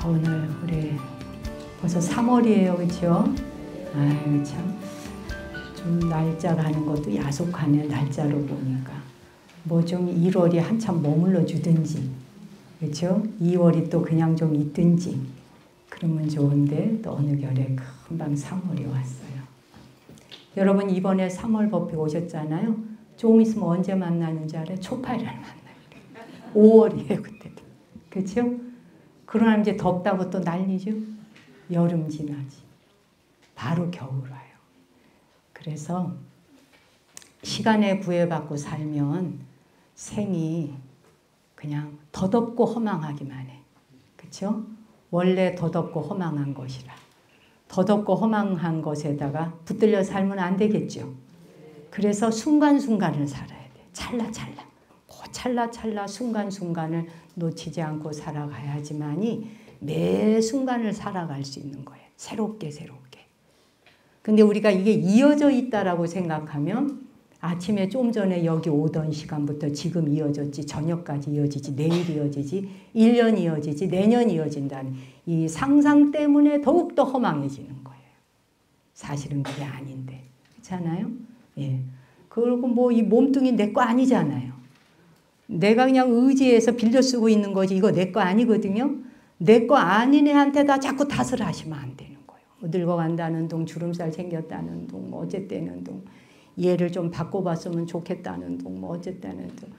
오늘 우리 벌써 3월이에요, 그렇죠? 아유 참, 좀 날짜 가는 것도 야속하네, 날짜로 보니까. 뭐 좀 1월이 한참 머물러 주든지, 그렇죠? 2월이 또 그냥 좀 있든지 그러면 좋은데 또 어느 결에 금방 3월이 왔어요. 여러분 이번에 3월 법회 오셨잖아요. 조금 있으면 언제 만나는지 알아요? 초파일을 만나요. 5월이에요 그때도. 그렇죠? 그러나 이제 덥다고 또 난리죠. 여름 지나지. 바로 겨울 와요. 그래서 시간에 구애받고 살면 생이 그냥 더덥고 허망하기만 해. 그렇죠? 원래 더덥고 허망한 것이라. 더덥고 허망한 것에다가 붙들려 살면 안 되겠죠. 그래서 순간순간을 살아야 돼. 찰나찰나. 그 찰나찰나 순간순간을 놓치지 않고 살아가야지만이 매 순간을 살아갈 수 있는 거예요. 새롭게 새롭게. 근데 우리가 이게 이어져 있다라고 생각하면 아침에 좀 전에 여기 오던 시간부터 지금 이어졌지, 저녁까지 이어지지, 내일 이어지지, 1년 이어지지, 내년 이어진다는 이 상상 때문에 더욱더 허망해지는 거예요. 사실은 그게 아닌데. 그렇잖아요? 예. 그리고 뭐 이 몸뚱이 내 거 아니잖아요. 내가 그냥 의지해서 빌려 쓰고 있는 거지 이거 내 거 아니거든요. 내 거 아닌 애한테다 자꾸 탓을 하시면 안 되는 거예요. 뭐 늙어간다는 둥, 주름살 생겼다는 둥, 뭐 어쨌다는 둥, 얘를 좀 바꿔봤으면 좋겠다는 둥, 뭐 어쨌다는 둥.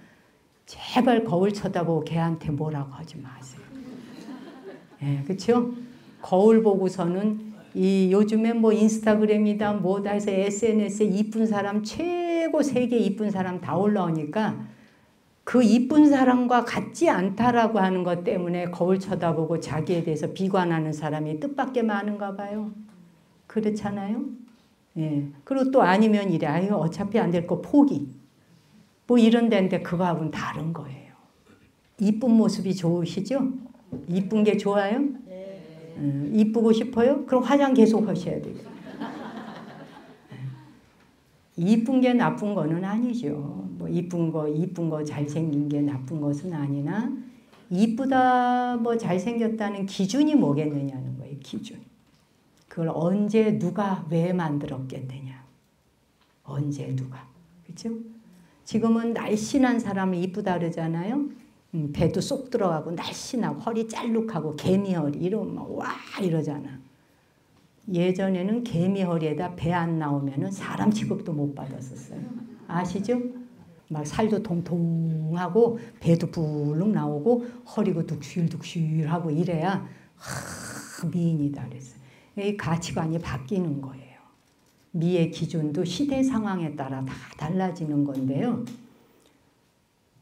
제발 거울 쳐다보고 걔한테 뭐라고 하지 마세요. 예, 그렇죠? 거울 보고서는 이 요즘에 뭐 인스타그램이다 뭐다 해서 SNS에 이쁜 사람 최고 세계 이쁜 사람 다 올라오니까 그 이쁜 사람과 같지 않다라고 하는 것 때문에 거울 쳐다보고 자기에 대해서 비관하는 사람이 뜻밖의 많은가 봐요. 그렇잖아요? 예. 그리고 또 아니면 이래. 아유, 어차피 안 될 거 포기. 뭐 이런 데인데 그거하고는 다른 거예요. 이쁜 모습이 좋으시죠? 이쁜 게 좋아요? 네. 이쁘고 싶어요? 그럼 화장 계속 하셔야 돼요. 이쁜 게 나쁜 거는 아니죠. 뭐 이쁜 거 잘생긴 게 나쁜 것은 아니나 이쁘다 뭐 잘생겼다는 기준이 뭐겠느냐는 거예요. 기준. 그걸 언제 누가 왜 만들었겠느냐. 언제 누가. 그렇죠? 지금은 날씬한 사람을 이쁘다 그러잖아요. 배도 쏙 들어가고 날씬하고 허리 짤룩하고 개미허리 이러면 와 이러잖아. 예전에는 개미허리에다 배 안 나오면 사람 취급도 못 받았었어요. 아시죠? 막 살도 통통하고 배도 불룩 나오고 허리고 둑실둑실하고 이래야 미인이다 그랬어요. 이 가치관이 바뀌는 거예요. 미의 기준도 시대 상황에 따라 다 달라지는 건데요.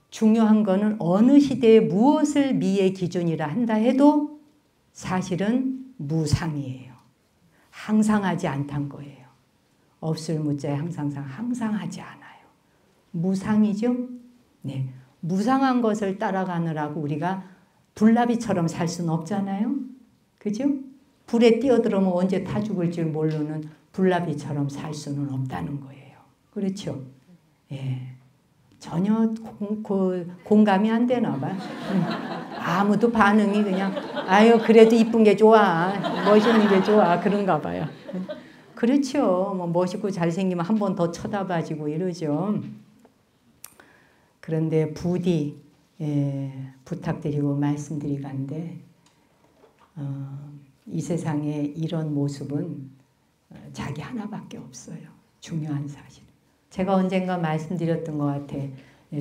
중요한 거는 어느 시대에 무엇을 미의 기준이라 한다 해도 사실은 무상이에요. 항상 하지 않단 거예요. 없을 무자에 항상 하지 않아요. 무상이죠? 네. 무상한 것을 따라가느라고 우리가 불나비처럼 살 수는 없잖아요. 그죠? 불에 뛰어들어면 언제 타 죽을 줄 모르는 불나비처럼 살 수는 없다는 거예요. 그렇죠? 예. 전혀 공감이 안 되나 봐. 아무도 반응이 그냥 아유 그래도 이쁜 게 좋아. 멋있는 게 좋아. 그런가 봐요. 그렇죠. 뭐 멋있고 잘생기면 한 번 더 쳐다봐지고 이러죠. 그런데 부디 부탁드리고 말씀드리건데 이 세상에 이런 모습은 자기 하나밖에 없어요. 중요한 사실. 제가 언젠가 말씀드렸던 것 같아.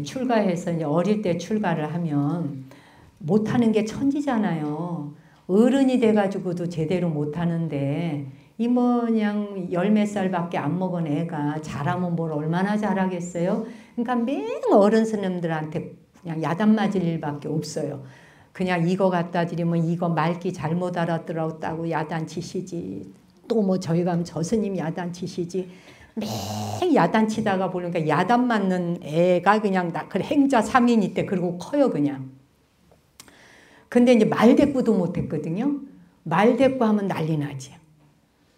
출가해서 이제 어릴 때 출가를 하면 못하는 게 천지잖아요. 어른이 돼가지고도 제대로 못하는데 이 뭐 그냥 10몇 살밖에 안 먹은 애가 잘하면 뭘 얼마나 잘하겠어요? 그러니까 맨 어른 스님들한테 그냥 야단 맞을 일밖에 없어요. 그냥 이거 갖다 드리면 이거 말기 잘못 알아들었다고 야단치시지. 또 뭐 저희 가면 저 스님 야단치시지. 매일 야단치다가 보니까 야단 맞는 애가 그냥 그 행자 3인이 때 그리고 커요 그냥. 근데 이제 말대꾸도 못했거든요. 말대꾸 하면 난리 나지.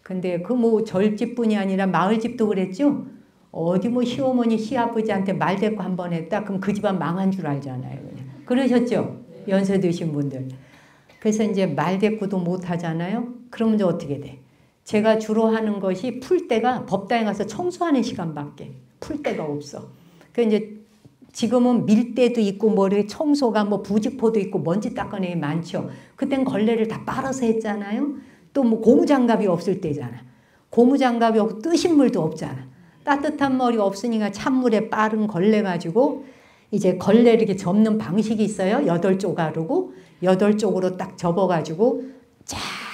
근데 그 뭐 절집뿐이 아니라 마을집도 그랬죠. 어디 뭐 시어머니 시아버지한테 말대꾸 한 번 했다 그럼 그 집안 망한 줄 알잖아요. 그냥. 그러셨죠? 연세 드신 분들. 그래서 이제 말대꾸도 못 하잖아요. 그러면 이제 어떻게 돼? 제가 주로 하는 것이 풀 때가 법당에 가서 청소하는 시간밖에 풀 때가 없어. 그 이제 지금은 밀대도 있고 뭐 이렇게 청소가 뭐 부직포도 있고 먼지 닦아내기 많죠. 그땐 걸레를 다 빨아서 했잖아요. 또 뭐 고무장갑이 없을 때잖아. 고무장갑이 없고 뜨신 물도 없잖아. 따뜻한 머리가 없으니까 찬물에 빠른 걸레 가지고 이제 걸레 이렇게 접는 방식이 있어요. 8조가르고 8쪽으로 딱 접어가지고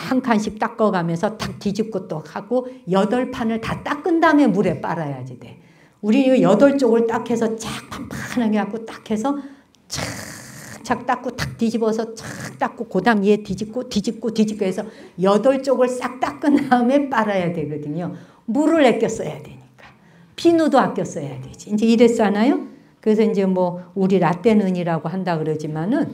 한 칸씩 닦아가면서 탁 뒤집고 또 하고 8판을 다 닦은 다음에 물에 빨아야지 돼. 우리 8쪽을 딱 해서 착 판판하게 갖고 딱 해서 착 닦고 탁 뒤집어서 착 닦고 그 다음 얘 뒤집고 해서 8쪽을 싹 닦은 다음에 빨아야 되거든요. 물을 아껴 써야 되니까. 비누도 아껴 써야 되지. 이제 이랬잖아요. 그래서 이제 뭐 우리 라떼는이라고 한다 그러지만은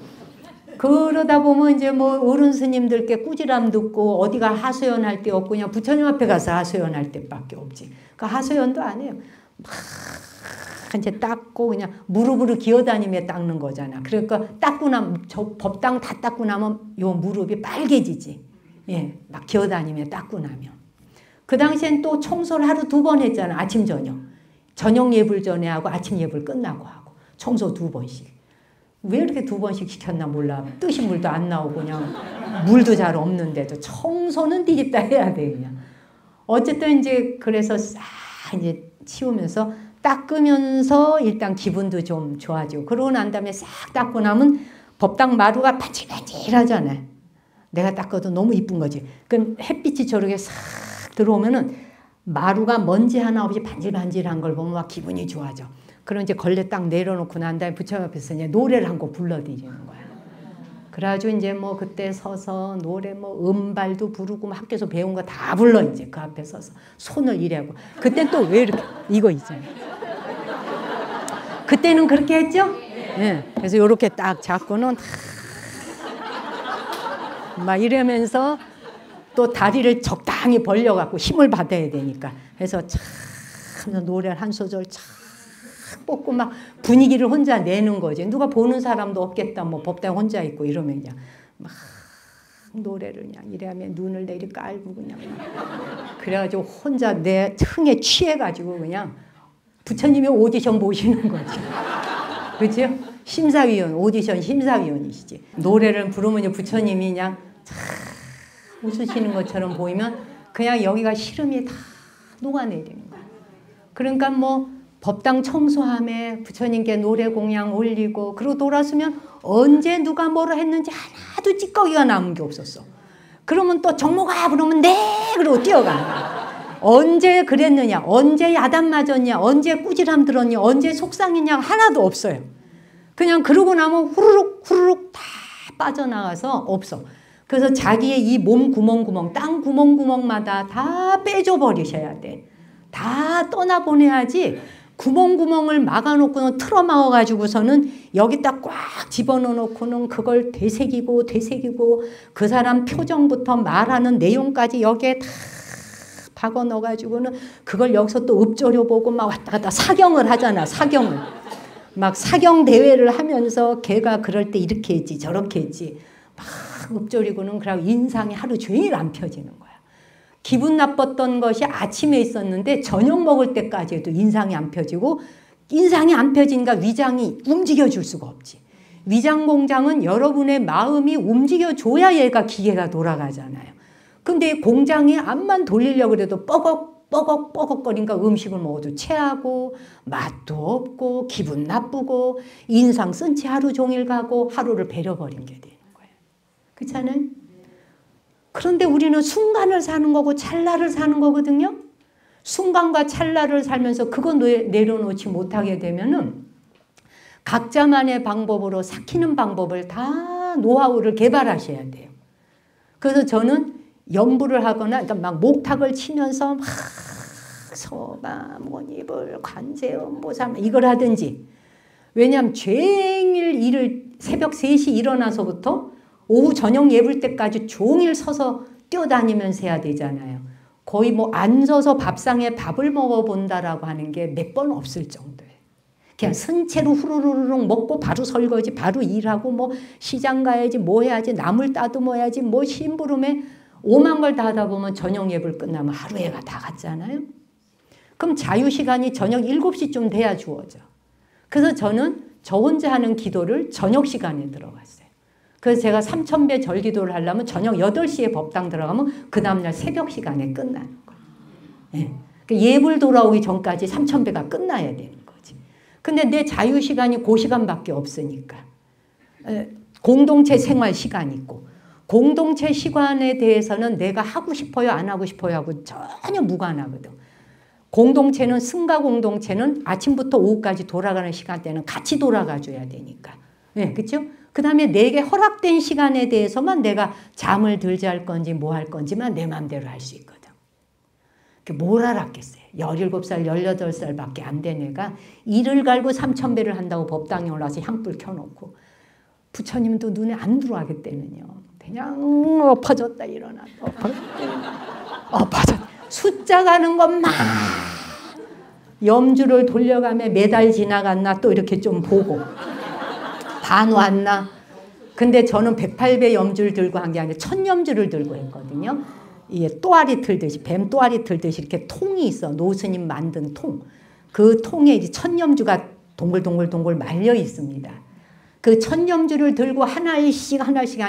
그러다 보면 이제 뭐 어른 스님들께 꾸지람 듣고 어디가 하소연 할 데 없고 그냥 부처님 앞에 가서 하소연 할 때밖에 없지. 그 하소연도 안 해요. 막 이제 닦고 그냥 무릎으로 기어다니며 닦는 거잖아. 그러니까 닦고 나면 저 법당 다 닦고 나면 요 무릎이 빨개지지. 예, 막 기어다니며 닦고 나면. 그 당시엔 또 청소를 하루 2번 했잖아. 아침 저녁. 저녁 예불 전에 하고 아침 예불 끝나고 하고 청소 2번씩. 왜 이렇게 2번씩 시켰나 몰라. 뜨신 물도 안 나오고 그냥 물도 잘 없는데도 청소는 뒤집다 해야 돼 그냥. 어쨌든 이제 그래서 싹 이제 치우면서 닦으면서 일단 기분도 좀 좋아지고 그러고 난 다음에 싹 닦고 나면 법당 마루가 반질반질하잖아요. 내가 닦아도 너무 이쁜 거지. 그럼 햇빛이 저렇게 싹 들어오면은 마루가 먼지 하나 없이 반질반질한 걸 보면 막 기분이 좋아져. 그럼 이제 걸레 딱 내려놓고 난 다음에 부처님 앞에서 이제 노래를 한 곡 불러드리는 거야. 그래가지고 이제 뭐 그때 서서 노래 뭐 음발도 부르고 뭐 학교에서 배운 거 다 불러 이제 그 앞에 서서 손을 이래고. 그때 또 왜 이렇게 이거 있잖아요. 그때는 그렇게 했죠? 네. 그래서 이렇게 딱 잡고는 막 이러면서 또 다리를 적당히 벌려갖고 힘을 받아야 되니까. 그래서 참 노래를 한 소절 참 뽑고 막 분위기를 혼자 내는 거지. 누가 보는 사람도 없겠다. 뭐 법당에 혼자 있고 이러면 그냥 막 노래를 그냥 이래하면 눈을 내리 깔고 그냥 그래가지고 혼자 내 흥에 취해가지고 그냥 부처님이 오디션 보시는 거지. 그렇죠? 심사위원, 오디션 심사위원이시지. 노래를 부르면 부처님이 그냥 웃으시는 것처럼 보이면 그냥 여기가 시름이 다 녹아내리는 거야. 그러니까 뭐 법당 청소함에 부처님께 노래 공양 올리고 그러고 돌아서면 언제 누가 뭐라 했는지 하나도 찌꺼기가 남은 게 없었어. 그러면 또 정모가 부르면 네 그러고 뛰어가. 언제 그랬느냐, 언제 야단 맞았냐, 언제 꾸지람 들었냐, 언제 속상했냐 하나도 없어요. 그냥 그러고 나면 후루룩 다 빠져나가서 없어. 그래서 자기의 이 몸 구멍구멍, 땅 구멍구멍마다 다 빼줘버리셔야 돼. 다 떠나보내야지 구멍구멍을 막아놓고는 틀어막아가지고서는 여기다 꽉 집어넣어놓고는 그걸 되새기고 그 사람 표정부터 말하는 내용까지 여기에 다 박아넣어가지고는 그걸 여기서 또 읊조려보고 막 왔다 갔다 사경을 하잖아. 사경을. 막 사경 대회를 하면서 걔가 그럴 때 이렇게 했지 저렇게 했지 막 읊조리고는 그러고 인상이 하루 종일 안 펴지는 거야. 기분 나빴던 것이 아침에 있었는데 저녁 먹을 때까지 해도 인상이 안 펴지고 인상이 안 펴지니까 위장이 움직여줄 수가 없지. 위장 공장은 여러분의 마음이 움직여줘야 얘가 기계가 돌아가잖아요. 근데 공장이 암만 돌리려고 해도 뻐걱거리니까 음식을 먹어도 체하고 맛도 없고 기분 나쁘고 인상 쓴 채 하루 종일 가고 하루를 배려버린 게 되는 거예요. 그렇잖아요? 그런데 우리는 순간을 사는 거고 찰나를 사는 거거든요. 순간과 찰나를 살면서 그거 내려놓지 못하게 되면은 각자만의 방법으로 삭히는 방법을 다 노하우를 개발하셔야 돼요. 그래서 저는 연부를 하거나 그러니까 막 목탁을 치면서 막 서가, 모니불, 관세음, 보삼 이걸 하든지. 왜냐하면 종일 일을 새벽 3시 일어나서부터 오후 저녁 예불 때까지 종일 서서 뛰어다니면서 해야 되잖아요. 거의 뭐 앉아서 밥상에 밥을 먹어본다라고 하는 게 몇 번 없을 정도예요. 그냥 선체로 후루루룩 먹고 바로 설거지, 바로 일하고 뭐 시장 가야지, 뭐 해야지, 나물 따듬어야지, 뭐 심부름에 오만 걸 다 하다 보면 저녁 예불 끝나면 하루에가 다 갔잖아요. 그럼 자유시간이 저녁 7시쯤 돼야 주어져. 그래서 저는 저 혼자 하는 기도를 저녁 시간에 들어갔어요. 그래서 제가 3000배 절기도를 하려면 저녁 8시에 법당 들어가면 그 다음날 새벽 시간에 끝나는 거예요. 예. 예불 돌아오기 전까지 3000배가 끝나야 되는 거지. 근데 내 자유시간이 그 시간밖에 없으니까. 공동체 생활 시간이 있고 공동체 시간에 대해서는 내가 하고 싶어요 안 하고 싶어요 하고 전혀 무관하거든. 공동체는 승가 공동체는 아침부터 오후까지 돌아가는 시간대는 같이 돌아가줘야 되니까. 네, 그렇죠? 그 다음에 내게 허락된 시간에 대해서만 내가 잠을 들지 할 건지 뭐 할 건지만 내 마음대로 할 수 있거든. 뭘 알았겠어요. 17살, 18살밖에 안 된 애가 이를 갈고 3000배를 한다고 법당에 올라와서 향불 켜놓고 부처님도 눈에 안 들어가겠다는요. 그냥 엎어졌다 일어나. 엎어졌다. 숫자 가는 것만 염주를 돌려가며 매달 지나갔나 또 이렇게 좀 보고 반 왔나. 근데 저는 108배 염주를 들고 한 게 아니라 1000염주를 들고 했거든요. 이게 또아리 틀듯이 뱀 또아리 틀듯이 이렇게 통이 있어. 노스님 만든 통. 그 통에 이제 1000염주가 동글동글 말려 있습니다. 그 1000염주를 들고 하나씩 하나씩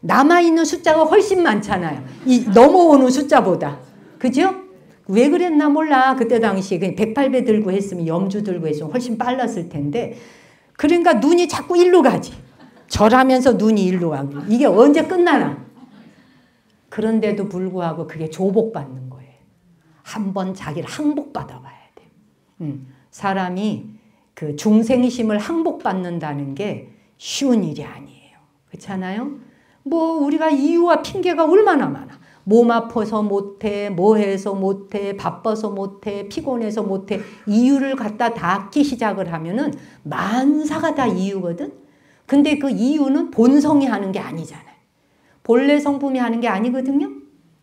남아있는 숫자가 훨씬 많잖아요. 이 넘어오는 숫자보다. 그죠? 왜 그랬나 몰라. 그때 당시에 108배 들고 했으면 염주 들고 했으면 훨씬 빨랐을 텐데 그러니까 눈이 자꾸 일로 가지. 절하면서 눈이 일로 가고 이게 언제 끝나나. 그런데도 불구하고 그게 조복받는 거예요. 한번 자기를 항복받아봐야 돼. 사람이 그 중생심을 항복받는다는 게 쉬운 일이 아니에요. 그렇잖아요? 뭐 우리가 이유와 핑계가 얼마나 많아. 몸 아파서 못해, 뭐 해서 못해, 바빠서 못해, 피곤해서 못해. 이유를 갖다 닫기 시작을 하면은 만사가 다 이유거든. 근데 그 이유는 본성이 하는 게 아니잖아요. 본래 성품이 하는 게 아니거든요.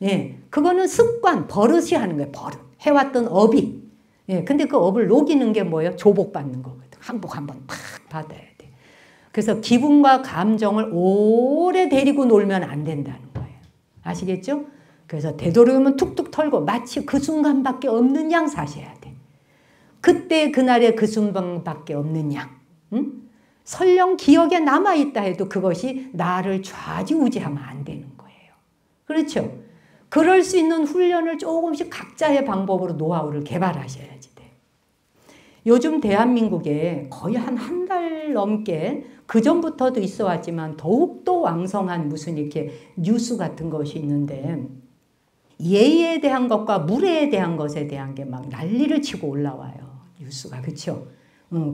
예, 그거는 습관, 버릇이 하는 거예요. 버릇. 해왔던 업이. 예, 근데 그 업을 녹이는 게 뭐예요? 조복받는 거거든. 항복 한번 팍 받아야 돼. 그래서 기분과 감정을 오래 데리고 놀면 안 된다는 거예요. 아시겠죠? 그래서 되도록이면 툭툭 털고 마치 그 순간밖에 없는 양 사셔야 돼. 그때 그날의 그 순간밖에 없는 양. 응? 설령 기억에 남아있다 해도 그것이 나를 좌지우지하면 안 되는 거예요. 그렇죠? 그럴 수 있는 훈련을 조금씩 각자의 방법으로 노하우를 개발하셔야지 돼. 요즘 대한민국에 거의 한 달 넘게 그전부터도 있어 왔지만 더욱더 왕성한 무슨 이렇게 뉴스 같은 것이 있는데 예의에 대한 것과 무례에 대한 것에 대한 게 막 난리를 치고 올라와요. 뉴스가. 그렇죠?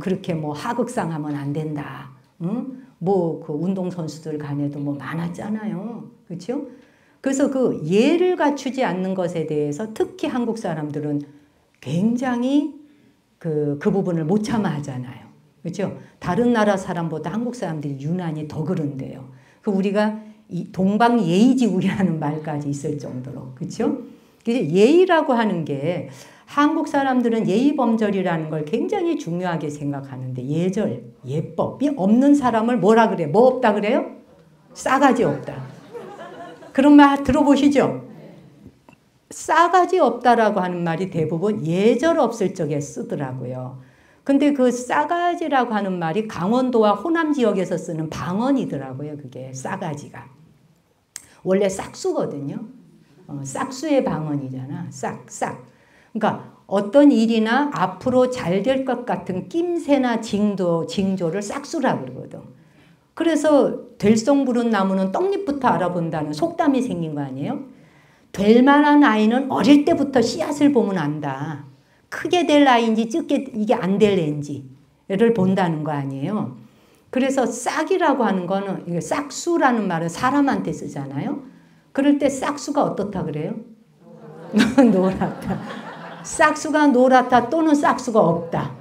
그렇게 뭐 하극상 하면 안 된다. 뭐 그 운동선수들 간에도 뭐 많았잖아요. 그렇죠? 그래서 그 예를 갖추지 않는 것에 대해서 특히 한국 사람들은 굉장히 그 부분을 못 참아 하잖아요. 그렇죠? 다른 나라 사람보다 한국 사람들이 유난히 더 그런데요. 그 우리가 이 동방예의지국이라는 말까지 있을 정도로. 그렇죠? 예의라고 하는 게 한국 사람들은 예의범절이라는 걸 굉장히 중요하게 생각하는데 예절, 예법이 없는 사람을 뭐라 그래? 뭐 없다 그래요? 싸가지 없다. 그런 말 들어보시죠? 싸가지 없다라고 하는 말이 대부분 예절 없을 적에 쓰더라고요. 근데 그 싸가지라고 하는 말이 강원도와 호남 지역에서 쓰는 방언이더라고요. 그게 싸가지가. 원래 싹수거든요. 싹수의 방언이잖아. 싹. 그러니까 어떤 일이나 앞으로 잘 될 것 같은 낌새나 징조를 싹수라고 그러거든. 그래서 될성 부른 나무는 떡잎부터 알아본다는 속담이 생긴 거 아니에요? 될 만한 아이는 어릴 때부터 씨앗을 보면 안다. 크게 될 아이인지 적게 이게 안 될 애인지를 본다는 거 아니에요. 그래서 싹이라고 하는 거는 싹수라는 말은 사람한테 쓰잖아요. 그럴 때 싹수가 어떻다 그래요? 노랗다. 싹수가 노랗다 또는 싹수가 없다.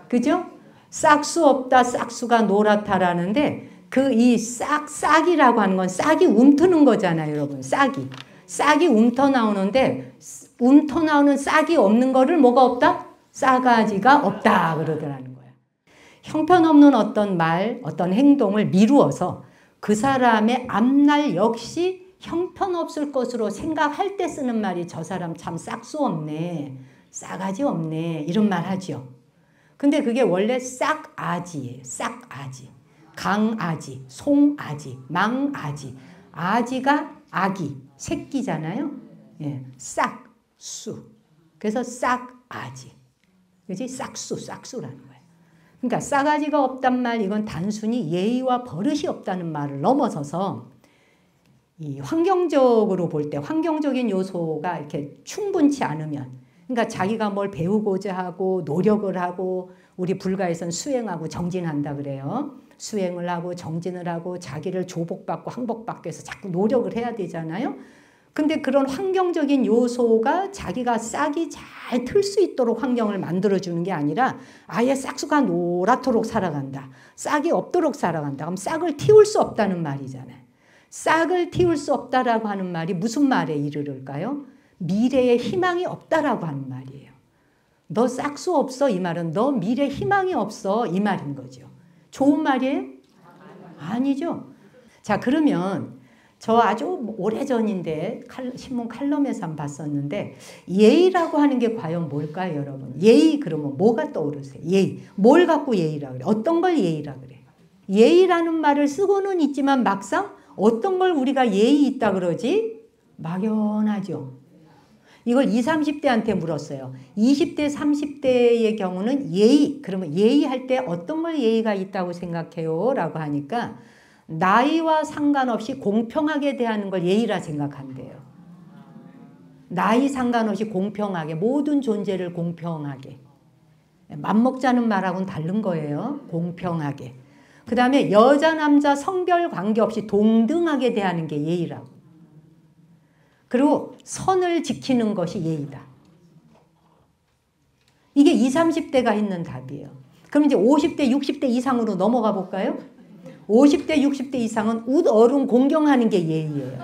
그죠? 싹수 없다, 싹수가 노랗다라는데 그 이 싹이라고 하는 건 싹이 움트는 거잖아요, 여러분. 싹이 움터 나오는데 움터 나오는 싹이 없는 거를 뭐가 없다? 싸가지가 없다 그러더라는 거야. 형편없는 어떤 말, 어떤 행동을 미루어서 그 사람의 앞날 역시 형편없을 것으로 생각할 때 쓰는 말이 저 사람 참 싹수 없네, 싸가지 없네 이런 말 하죠. 근데 그게 원래 싹아지예요. 싹아지. 강아지, 송아지, 망아지. 아지가 아기, 새끼잖아요. 예, 싹수. 그래서 싹아지. 그지? 싹수라는 거예요. 그러니까 싸가지가 없단 말, 이건 단순히 예의와 버릇이 없다는 말을 넘어서서 이 환경적으로 볼 때 환경적인 요소가 이렇게 충분치 않으면, 그러니까 자기가 뭘 배우고자 하고 노력을 하고, 우리 불가에선 수행하고 정진한다 그래요. 수행을 하고 정진을 하고 자기를 조복받고 항복받고 해서 자꾸 노력을 해야 되잖아요. 근데 그런 환경적인 요소가 자기가 싹이 잘 틀 수 있도록 환경을 만들어주는 게 아니라 아예 싹수가 노랗도록 살아간다. 싹이 없도록 살아간다. 그럼 싹을 틔울 수 없다는 말이잖아요. 싹을 틔울 수 없다라고 하는 말이 무슨 말에 이르를까요? 미래에 희망이 없다라고 하는 말이에요. 너 싹수 없어 이 말은 너 미래 희망이 없어 이 말인 거죠. 좋은 말이에요? 아니죠. 자, 그러면 저 아주 오래전인데 신문 칼럼에서 한번 봤었는데 예의라고 하는 게 과연 뭘까요, 여러분? 예의 그러면 뭐가 떠오르세요? 예의. 뭘 갖고 예의라 그래? 어떤 걸 예의라 그래? 예의라는 말을 쓰고는 있지만 막상 어떤 걸 우리가 예의 있다 그러지? 막연하죠. 이걸 20, 30대한테 물었어요. 20대, 30대의 경우는 예의, 그러면 예의할 때 어떤 걸 예의가 있다고 생각해요? 라고 하니까 나이와 상관없이 공평하게 대하는 걸 예의라 생각한대요. 나이 상관없이 공평하게, 모든 존재를 공평하게. 맘먹자는 말하고는 다른 거예요. 공평하게. 그 다음에 여자, 남자, 성별 관계없이 동등하게 대하는 게 예의라고. 그리고 선을 지키는 것이 예의다. 이게 20, 30대가 했는 답이에요. 그럼 이제 50대, 60대 이상으로 넘어가 볼까요? 50대, 60대 이상은 웃어른 공경하는 게 예의예요.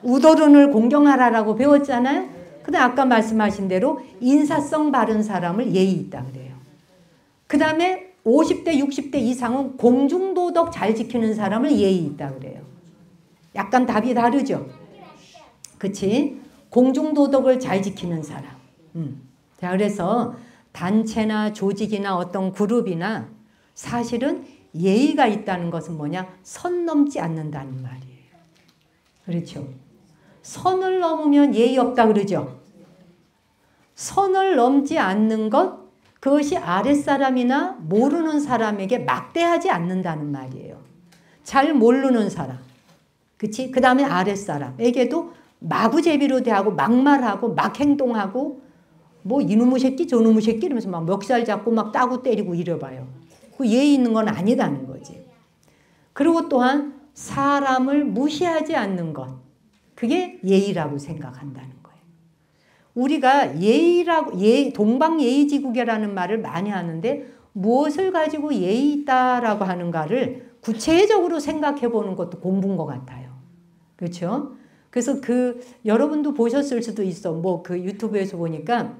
웃어른을 공경하라라고 배웠잖아요. 근데 아까 말씀하신 대로 인사성 바른 사람을 예의 있다 그래요. 그 다음에 50대, 60대 이상은 공중도덕 잘 지키는 사람을 예의 있다 그래요. 약간 답이 다르죠? 그치? 공중도덕을 잘 지키는 사람. 자, 그래서 단체나 조직이나 어떤 그룹이나 사실은 예의가 있다는 것은 뭐냐? 선 넘지 않는다는 말이에요. 그렇죠? 선을 넘으면 예의 없다 그러죠? 선을 넘지 않는 것, 그것이 아랫사람이나 모르는 사람에게 막대하지 않는다는 말이에요. 잘 모르는 사람. 그치? 그 다음에 아랫사람에게도 마구제비로 대하고 막말하고 막 행동하고 뭐 이놈의 새끼 저놈의 새끼 이러면서 막 멱살 잡고 막 따고 때리고 이래봐요. 그 예의 있는 건 아니다는 거지. 그리고 또한 사람을 무시하지 않는 것. 그게 예의라고 생각한다는 거예요. 우리가 예의라고, 동방예의지국이라는 말을 많이 하는데 무엇을 가지고 예의 있다라고 하는가를 구체적으로 생각해 보는 것도 공부인 것 같아요. 그렇죠? 그래서 여러분도 보셨을 수도 있어. 뭐 그 유튜브에서 보니까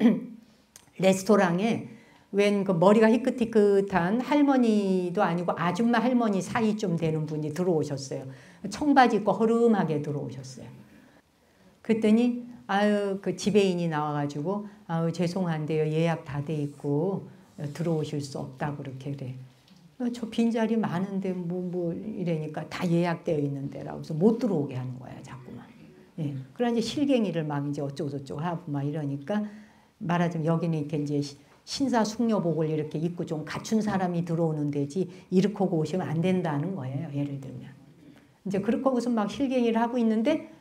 레스토랑에 웬 그 머리가 희끗희끗한 할머니도 아니고 아줌마 할머니 사이 좀 되는 분이 들어오셨어요. 청바지 입고 허름하게 들어오셨어요. 그랬더니 아유 그 지배인이 나와가지고 아유 죄송한데요 예약 다 돼 있고 들어오실 수 없다고 그렇게 그래. 저 빈자리 많은데 뭐 이러니까 다 예약되어 있는데라고 해서 못 들어오게 하는 거야 자꾸만. 예. 그러나 이제 실갱이를 막 이제 어쩌고저쩌고 하고 막 이러니까 말하자면 여기는 이렇게 이제 신사숙녀복을 이렇게 입고 좀 갖춘 사람이 들어오는 데지 이렇게 하고 오시면 안 된다는 거예요. 예를 들면. 이제 그렇게 하고서 막 실갱이를 하고 있는데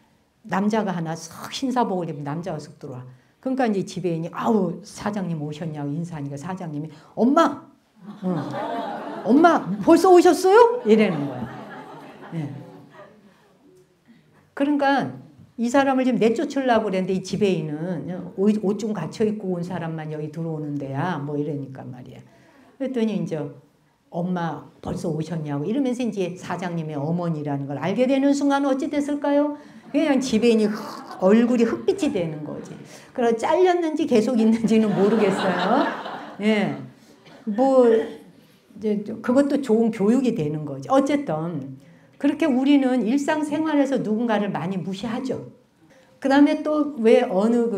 남자가 하나 싹 신사복을 입은 남자가 쓱 들어와. 그러니까 이제 지배인이 아우 사장님 오셨냐고 인사하니까 사장님이 엄마! 엄마 벌써 오셨어요? 이러는 거야. 예. 그러니까 이 사람을 지금 내쫓으려고 그랬는데 이 지배인은 옷 좀 갖춰 입고 온 사람만 여기 들어오는 데야 뭐 이러니까 말이야. 그랬더니 이제 엄마 벌써 오셨냐고 이러면서 이제 사장님의 어머니라는 걸 알게 되는 순간 어찌 됐을까요? 그냥 지배인이 얼굴이 흑빛이 되는 거지. 그래서 잘렸는지 계속 있는지는 모르겠어요. 예. 뭐 이제 그것도 좋은 교육이 되는 거죠. 어쨌든 그렇게 우리는 일상생활에서 누군가를 많이 무시하죠. 그 다음에 또 왜 어느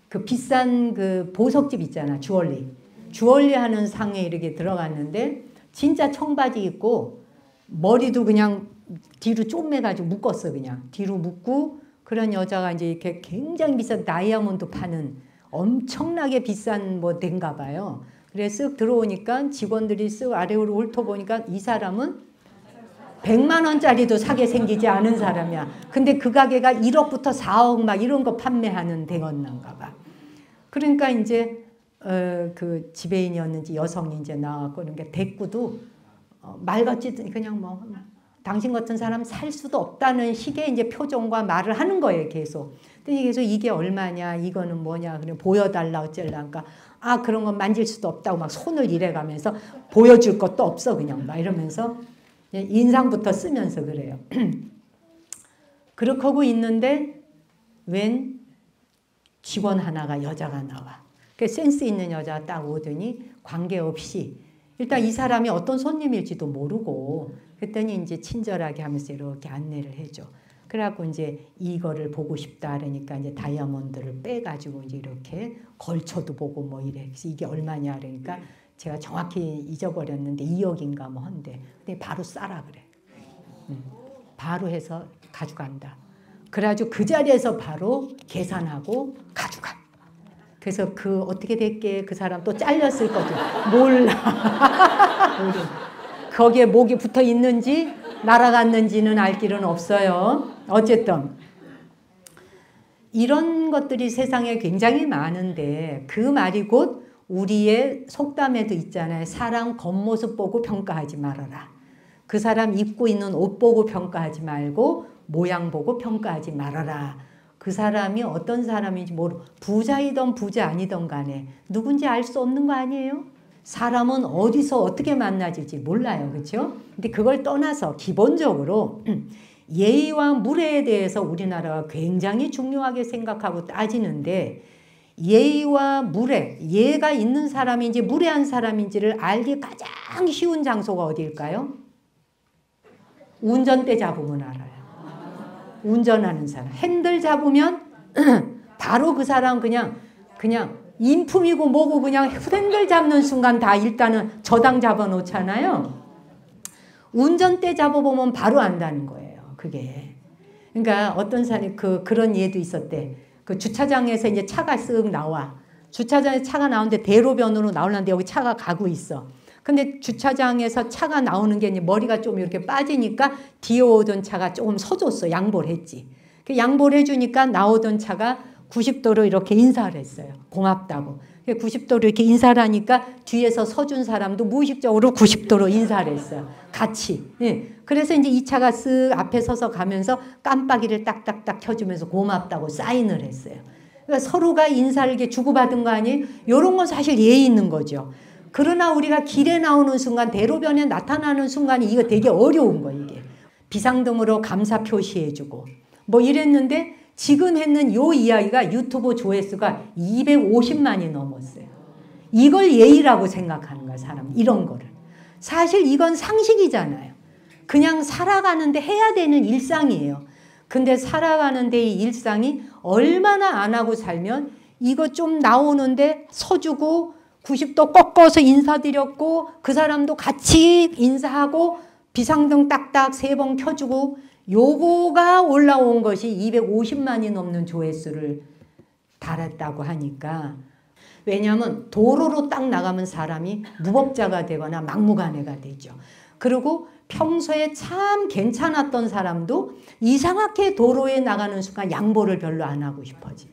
그 비싼 그 보석집 있잖아. 주얼리 하는 상에 이렇게 들어갔는데 진짜 청바지 입고 머리도 그냥 뒤로 쪼매가지고 묶었어. 그냥 뒤로 묶고 그런 여자가 이제 이렇게 굉장히 비싼 다이아몬드 파는 엄청나게 비싼 뭐 된가 봐요. 그래 쓱 들어오니까 직원들이 쓱 아래로 훑어보니까 이 사람은 100만 원짜리도 사게 생기지 않은 사람이야. 근데 그 가게가 1억부터 4억 막 이런 거 판매하는 데였는가 봐. 그러니까 이제 그 지배인이었는지 여성이 이제 나왔고 그러니까 대꾸도 말 같지 그냥 뭐 당신 같은 사람 살 수도 없다는 식의 이제 표정과 말을 하는 거예요, 계속. 근데 계속 이게 얼마냐, 이거는 뭐냐, 그냥 보여달라 어쩌려니까 아 그런 건 만질 수도 없다고 막 손을 이래가면서 보여줄 것도 없어 그냥 막 이러면서 인상부터 쓰면서 그래요. 그렇게 하고 있는데 웬 직원 하나가 여자가 나와. 그 센스 있는 여자가 딱 오더니 관계없이 일단 이 사람이 어떤 손님일지도 모르고 그랬더니 이제 친절하게 하면서 이렇게 안내를 해줘. 그래갖고 이제 이거를 보고 싶다 그러니까 이제 다이아몬드를 빼가지고 이제 이렇게 걸쳐도 보고 뭐 이래. 그래서 이게 얼마냐 그러니까 제가 정확히 잊어버렸는데 2억인가 뭐 한데 근데 바로 싸라 그래. 바로 해서 가져간다. 그래가지고 그 자리에서 바로 계산하고 가져가. 그래서 그 어떻게 됐게 그 사람 또 잘렸을 거죠. 몰라. 거기에 목이 붙어 있는지 날아갔는지는 알 길은 없어요. 어쨌든 이런 것들이 세상에 굉장히 많은데 그 말이 곧 우리의 속담에도 있잖아요. 사람 겉모습 보고 평가하지 말아라. 그 사람 입고 있는 옷 보고 평가하지 말고 모양 보고 평가하지 말아라. 그 사람이 어떤 사람인지 모르고 부자이던 부자 아니던 간에 누군지 알 수 없는 거 아니에요? 사람은 어디서 어떻게 만나질지 몰라요. 그렇죠? 근데 그걸 떠나서 기본적으로 예의와 무례에 대해서 우리나라가 굉장히 중요하게 생각하고 따지는데 예의와 무례, 예가 있는 사람인지 무례한 사람인지를 알기 가장 쉬운 장소가 어디일까요? 운전대 잡으면 알아요. 운전하는 사람. 핸들 잡으면 바로 그 사람 그냥 인품이고 뭐고 그냥 핸들 잡는 순간 다 일단은 저당 잡아놓잖아요. 운전대 잡아보면 바로 안다는 거예요. 그게. 그러니까 어떤 사람이 그런 예도 있었대. 그 주차장에서 이제 차가 쓱 나와. 주차장에 차가 나오는데 대로변으로 나오는데 여기 차가 가고 있어. 근데 주차장에서 차가 나오는 게 이제 머리가 좀 이렇게 빠지니까 뒤에 오던 차가 조금 서줬어. 양보를 했지. 그 양보를 해주니까 나오던 차가 90도로 이렇게 인사를 했어요. 고맙다고. 90도로 이렇게 인사를 하니까 뒤에서 서준 사람도 무의식적으로 90도로 인사를 했어요. 같이. 예. 그래서 이제 이 차가 쓱 앞에 서서 가면서 깜빡이를 딱딱딱 켜주면서 고맙다고 사인을 했어요. 그러니까 서로가 인사를 이렇게 주고받은 거 아니에요? 이런 건 사실 예의 있는 거죠. 그러나 우리가 길에 나오는 순간 대로변에 나타나는 순간이 이거 되게 어려운 거예요. 이게. 비상등으로 감사 표시해주고 뭐 이랬는데 지금 했는 요 이야기가 유튜브 조회수가 250만이 넘었어요. 이걸 예의라고 생각하는 거야, 사람. 이런 거를. 사실 이건 상식이잖아요. 그냥 살아가는데 해야 되는 일상이에요. 근데 살아가는데 이 일상이 얼마나 안 하고 살면 이거 좀 나오는데 서주고 90도 꺾어서 인사드렸고 그 사람도 같이 인사하고 비상등 딱딱 3번 켜주고 요거가 올라온 것이 250만이 넘는 조회수를 달았다고 하니까 왜냐하면 도로로 딱 나가면 사람이 무법자가 되거나 막무가내가 되죠. 그리고 평소에 참 괜찮았던 사람도 이상하게 도로에 나가는 순간 양보를 별로 안 하고 싶어지.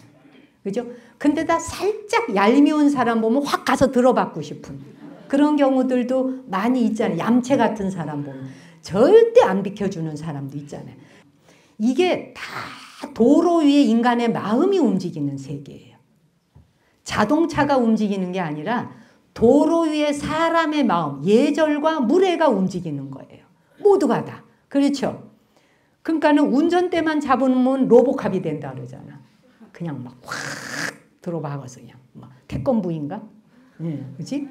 그죠? 근데 다 살짝 얄미운 사람 보면 확 가서 들어받고 싶은 그런 경우들도 많이 있잖아요. 얌체 같은 사람 보면 절대 안 비켜주는 사람도 있잖아요. 이게 다 도로 위에 인간의 마음이 움직이는 세계예요. 자동차가 움직이는 게 아니라 도로 위에 사람의 마음, 예절과 무례가 움직이는 거예요. 모두가 다. 그렇죠? 그러니까는 운전대만 잡으면 로보캅이 된다 그러잖아. 그냥 막 확 들어박아서 그냥 막 태권부인가? 네, 그렇지?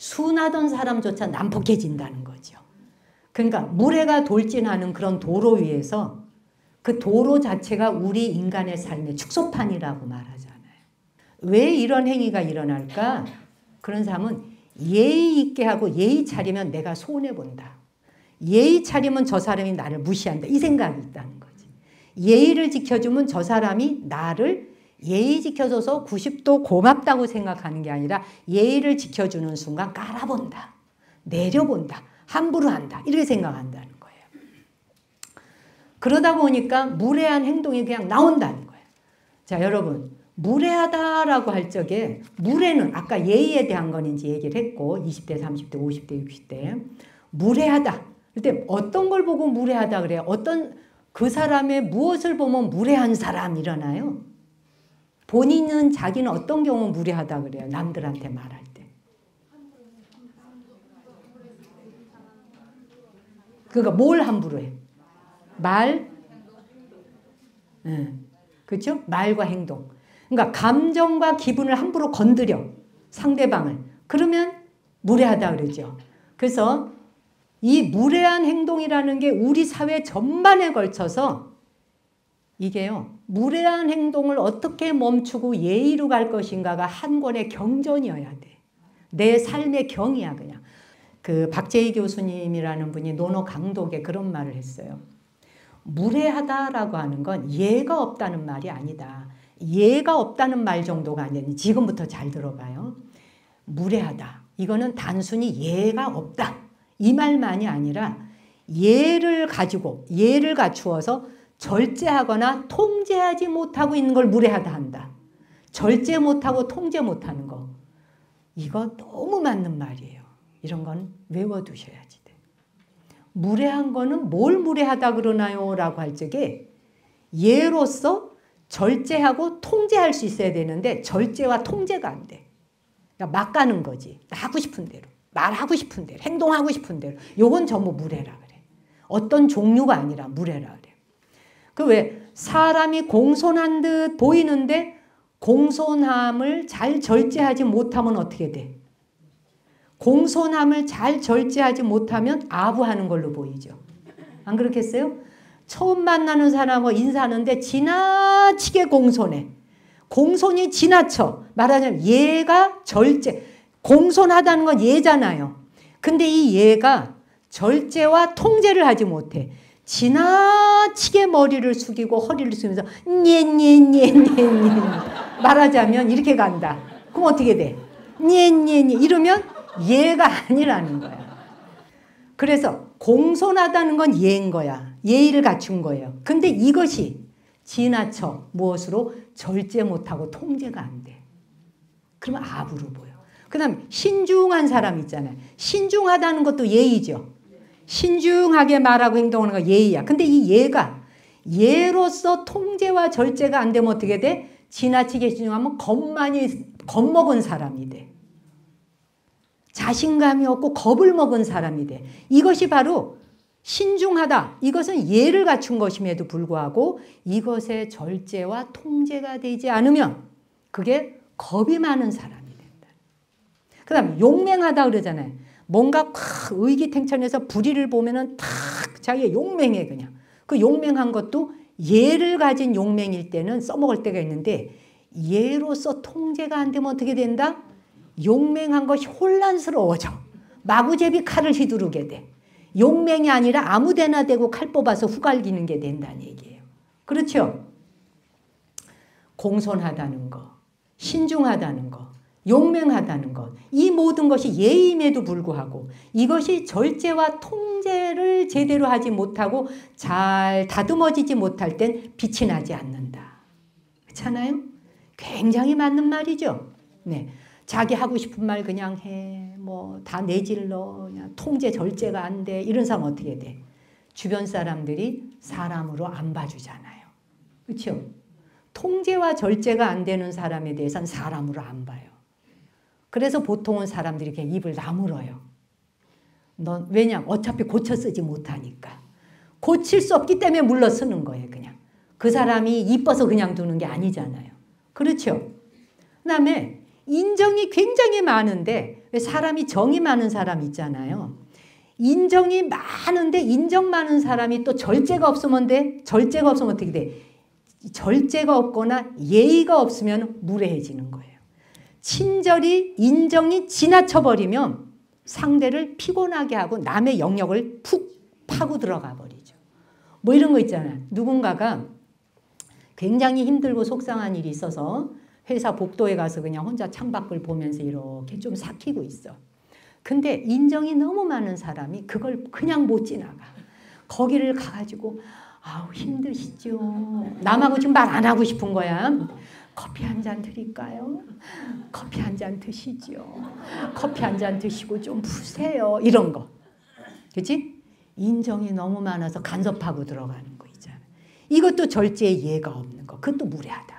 순하던 사람조차 난폭해진다는 거죠. 그러니까 물해가 돌진하는 그런 도로 위에서 그 도로 자체가 우리 인간의 삶의 축소판이라고 말하잖아요. 왜 이런 행위가 일어날까? 그런 사람은 예의 있게 하고 예의 차리면 내가 손해본다. 예의 차리면 저 사람이 나를 무시한다. 이 생각이 있다는 거지. 예의를 지켜주면 저 사람이 나를 예의 지켜줘서 90도 고맙다고 생각하는 게 아니라 예의를 지켜주는 순간 깔아본다. 내려본다. 함부로 한다. 이렇게 생각한다는 거예요. 그러다 보니까 무례한 행동이 그냥 나온다는 거예요. 자, 여러분. 무례하다라고 할 적에 무례는 아까 예의에 대한 건 이제 얘기를 했고 20대, 30대, 50대, 60대 무례하다. 그때 어떤 걸 보고 무례하다 그래요? 어떤 그 사람의 무엇을 보면 무례한 사람 일어나요? 본인은 자기는 어떤 경우 무례하다 그래요? 남들한테 말할 때. 그러니까 뭘 함부로 해? 말? 그렇죠? 말과 행동. 그러니까 감정과 기분을 함부로 건드려. 상대방을. 그러면 무례하다 그러죠. 그래서 이 무례한 행동이라는 게 우리 사회 전반에 걸쳐서 이게요. 무례한 행동을 어떻게 멈추고 예의로 갈 것인가가 한 권의 경전이어야 돼. 내 삶의 경이야 그냥. 그 박재희 교수님이라는 분이 논어 강독에 그런 말을 했어요. 무례하다라고 하는 건 예가 없다는 말이 아니다. 예가 없다는 말 정도가 아니라 지금부터 잘 들어봐요. 무례하다. 이거는 단순히 예가 없다. 이 말만이 아니라 예를 가지고 예를 갖추어서 절제하거나 통제하지 못하고 있는 걸 무례하다 한다. 절제 못하고 통제 못하는 거. 이거 너무 맞는 말이에요. 이런 건 외워두셔야지 돼. 무례한 거는 뭘 무례하다 그러나요? 라고 할 적에 예로서 절제하고 통제할 수 있어야 되는데 절제와 통제가 안 돼. 그러니까 막 가는 거지. 하고 싶은 대로. 말하고 싶은 대로. 행동하고 싶은 대로. 요건 전부 무례라 그래. 어떤 종류가 아니라 무례라 그래. 그 왜 사람이 공손한 듯 보이는데 공손함을 잘 절제하지 못하면 어떻게 돼? 공손함을 잘 절제하지 못하면 아부하는 걸로 보이죠. 안 그렇겠어요? 처음 만나는 사람하고 인사하는데 지나치게 공손해. 공손이 지나쳐. 말하자면 예가 절제. 공손하다는 건 예잖아요. 근데 이 예가 절제와 통제를 하지 못해. 지나치게 머리를 숙이고 허리를 숙이면서 말하자면 이렇게 간다. 그럼 어떻게 돼? 이러면 예가 아니라는 거야. 그래서 공손하다는 건 예인 거야. 예의를 갖춘 거예요. 근데 이것이 지나쳐 무엇으로 절제 못하고 통제가 안 돼. 그러면 아부로 보여. 그 다음에 신중한 사람 있잖아요. 신중하다는 것도 예의죠. 신중하게 말하고 행동하는 거 예의야. 근데 이 예가 예로서 통제와 절제가 안 되면 어떻게 돼? 지나치게 신중하면 겁먹은 사람이 돼. 자신감이 없고 겁을 먹은 사람이 돼. 이것이 바로 신중하다. 이것은 예를 갖춘 것임에도 불구하고 이것의 절제와 통제가 되지 않으면 그게 겁이 많은 사람이 된다. 그 다음에 용맹하다 그러잖아요. 뭔가 의기탱천해서 불의를 보면은 탁 자기가 용맹해 그냥. 그 용맹한 것도 예를 가진 용맹일 때는 써먹을 때가 있는데 예로서 통제가 안 되면 어떻게 된다? 용맹한 것이 혼란스러워져. 마구제비 칼을 휘두르게 돼. 용맹이 아니라 아무데나 대고 칼 뽑아서 후갈기는 게 된다는 얘기예요. 그렇죠? 공손하다는 거, 신중하다는 거, 용맹하다는 것. 이 모든 것이 예임에도 불구하고 이것이 절제와 통제를 제대로 하지 못하고 잘 다듬어지지 못할 땐 빛이 나지 않는다. 그렇잖아요? 굉장히 맞는 말이죠. 네. 자기 하고 싶은 말 그냥 해. 뭐 다 내질러. 그냥 통제 절제가 안 돼. 이런 사람 어떻게 돼? 주변 사람들이 사람으로 안 봐주잖아요. 그렇죠? 통제와 절제가 안 되는 사람에 대해서는 사람으로 안 봐요. 그래서 보통은 사람들이 그냥 입을 다물어요. 왜냐? 어차피 고쳐 쓰지 못하니까. 고칠 수 없기 때문에 물러서는 거예요. 그냥. 그 사람이 이뻐서 그냥 두는 게 아니잖아요. 그렇죠? 그 다음에 인정이 굉장히 많은데 왜 사람이 정이 많은 사람 있잖아요. 인정이 많은데 인정 많은 사람이 또 절제가 없으면 돼? 절제가 없으면 어떻게 돼? 절제가 없거나 예의가 없으면 무례해지는 거예요. 친절히 인정이 지나쳐버리면 상대를 피곤하게 하고 남의 영역을 푹 파고 들어가 버리죠. 뭐 이런 거 있잖아요. 누군가가 굉장히 힘들고 속상한 일이 있어서 회사 복도에 가서 그냥 혼자 창밖을 보면서 이렇게 좀 삭히고 있어. 근데 인정이 너무 많은 사람이 그걸 그냥 못 지나가. 거기를 가가지고 아우 힘드시죠. 남하고 지금 말 안 하고 싶은 거야. 커피 한 잔 드릴까요? 커피 한 잔 드시죠. 커피 한 잔 드시고 좀 푸세요. 이런 거. 그치? 인정이 너무 많아서 간섭하고 들어가는 거 있잖아. 이것도 절제의 예가 없는 거. 그것도 무례하다.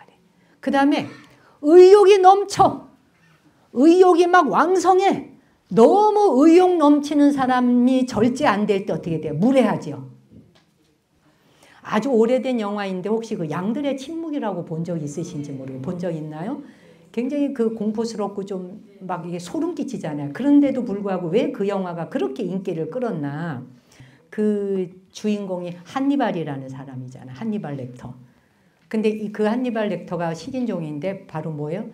그 다음에 의욕이 넘쳐. 의욕이 막 왕성해. 너무 의욕 넘치는 사람이 절제 안 될 때 어떻게 돼요? 무례하죠. 아주 오래된 영화인데 혹시 그 양들의 침묵이라고 본 적 있으신지 모르고 본 적 있나요? 굉장히 그 공포스럽고 좀 막 이게 소름 끼치잖아요. 그런데도 불구하고 왜 그 영화가 그렇게 인기를 끌었나? 그 주인공이 한니발이라는 사람이잖아. 한니발 렉터. 근데 그 한니발 렉터가 식인종인데 바로 뭐예요?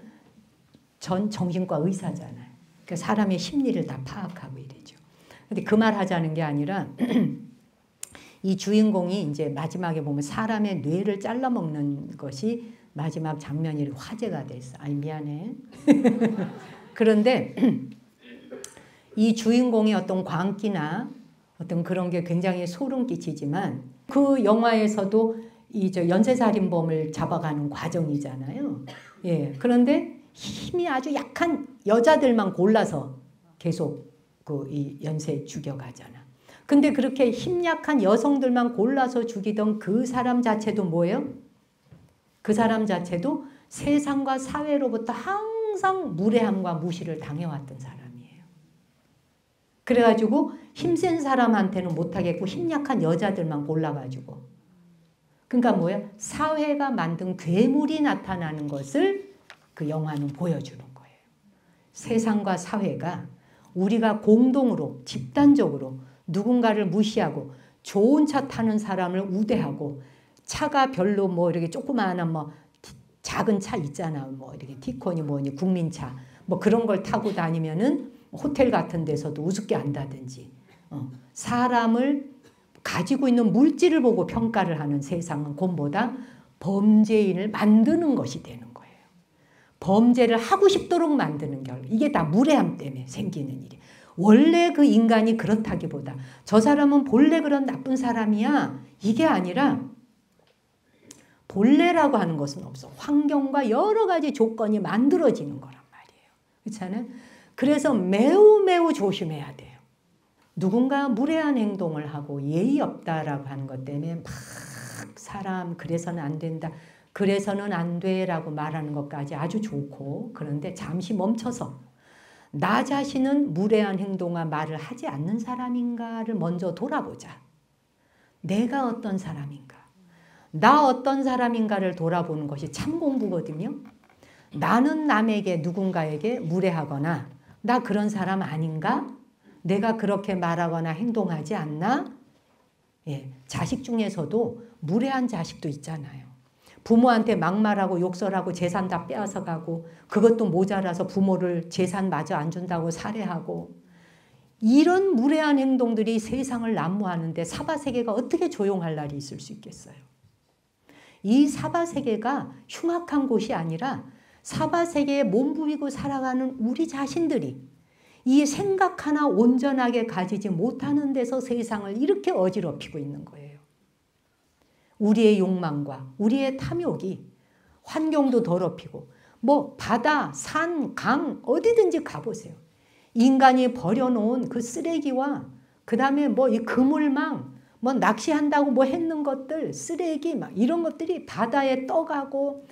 전 정신과 의사잖아요. 그러니까 사람의 심리를 다 파악하고 이러죠. 근데 그 말 하자는 게 아니라 이 주인공이 이제 마지막에 보면 사람의 뇌를 잘라먹는 것이 마지막 장면이 화제가 됐어. 아이 미안해. 그런데 이 주인공의 어떤 광기나 어떤 그런 게 굉장히 소름 끼치지만 그 영화에서도 이 연쇄살인범을 잡아가는 과정이잖아요. 예. 그런데 힘이 아주 약한 여자들만 골라서 계속 이 연쇄 죽여가잖아. 근데 그렇게 힘 약한 여성들만 골라서 죽이던 그 사람 자체도 뭐예요? 그 사람 자체도 세상과 사회로부터 항상 무례함과 무시를 당해왔던 사람이에요. 그래가지고 힘센 사람한테는 못하겠고 힘 약한 여자들만 골라가지고. 그러니까 뭐예요? 사회가 만든 괴물이 나타나는 것을 그 영화는 보여주는 거예요. 세상과 사회가 우리가 공동으로 집단적으로 누군가를 무시하고 좋은 차 타는 사람을 우대하고 차가 별로 뭐 이렇게 조그마한 뭐 작은 차 있잖아. 뭐 이렇게 티코니 뭐니 국민차 뭐 그런 걸 타고 다니면은 호텔 같은 데서도 우습게 안다든지 사람을 가지고 있는 물질을 보고 평가를 하는 세상은 그보다 범죄인을 만드는 것이 되는 거예요. 범죄를 하고 싶도록 만드는 결과. 이게 다 무례함 때문에 생기는 일이에요. 원래 그 인간이 그렇다기보다 저 사람은 본래 그런 나쁜 사람이야. 이게 아니라 본래라고 하는 것은 없어. 환경과 여러 가지 조건이 만들어지는 거란 말이에요. 그렇잖아요? 그래서 매우 매우 조심해야 돼요. 누군가 무례한 행동을 하고 예의 없다라고 하는 것 때문에 막 사람 그래서는 안 된다. 그래서는 안 돼라고 말하는 것까지 아주 좋고 그런데 잠시 멈춰서 나 자신은 무례한 행동과 말을 하지 않는 사람인가를 먼저 돌아보자. 내가 어떤 사람인가? 나 어떤 사람인가를 돌아보는 것이 참 공부거든요. 나는 남에게 누군가에게 무례하거나 나 그런 사람 아닌가? 내가 그렇게 말하거나 행동하지 않나? 예, 자식 중에서도 무례한 자식도 있잖아요. 부모한테 막말하고 욕설하고 재산 다 빼앗아가고 그것도 모자라서 부모를 재산마저 안 준다고 살해하고 이런 무례한 행동들이 세상을 난무하는데 사바세계가 어떻게 조용할 날이 있을 수 있겠어요? 이 사바세계가 흉악한 곳이 아니라 사바세계에 몸부비고 살아가는 우리 자신들이 이 생각 하나 온전하게 가지지 못하는 데서 세상을 이렇게 어지럽히고 있는 거예요. 우리의 욕망과 우리의 탐욕이 환경도 더럽히고 뭐 바다, 산, 강 어디든지 가보세요. 인간이 버려놓은 그 쓰레기와 그 다음에 뭐 이 그물망 뭐 낚시한다고 뭐 했는 것들 쓰레기 막 이런 것들이 바다에 떠가고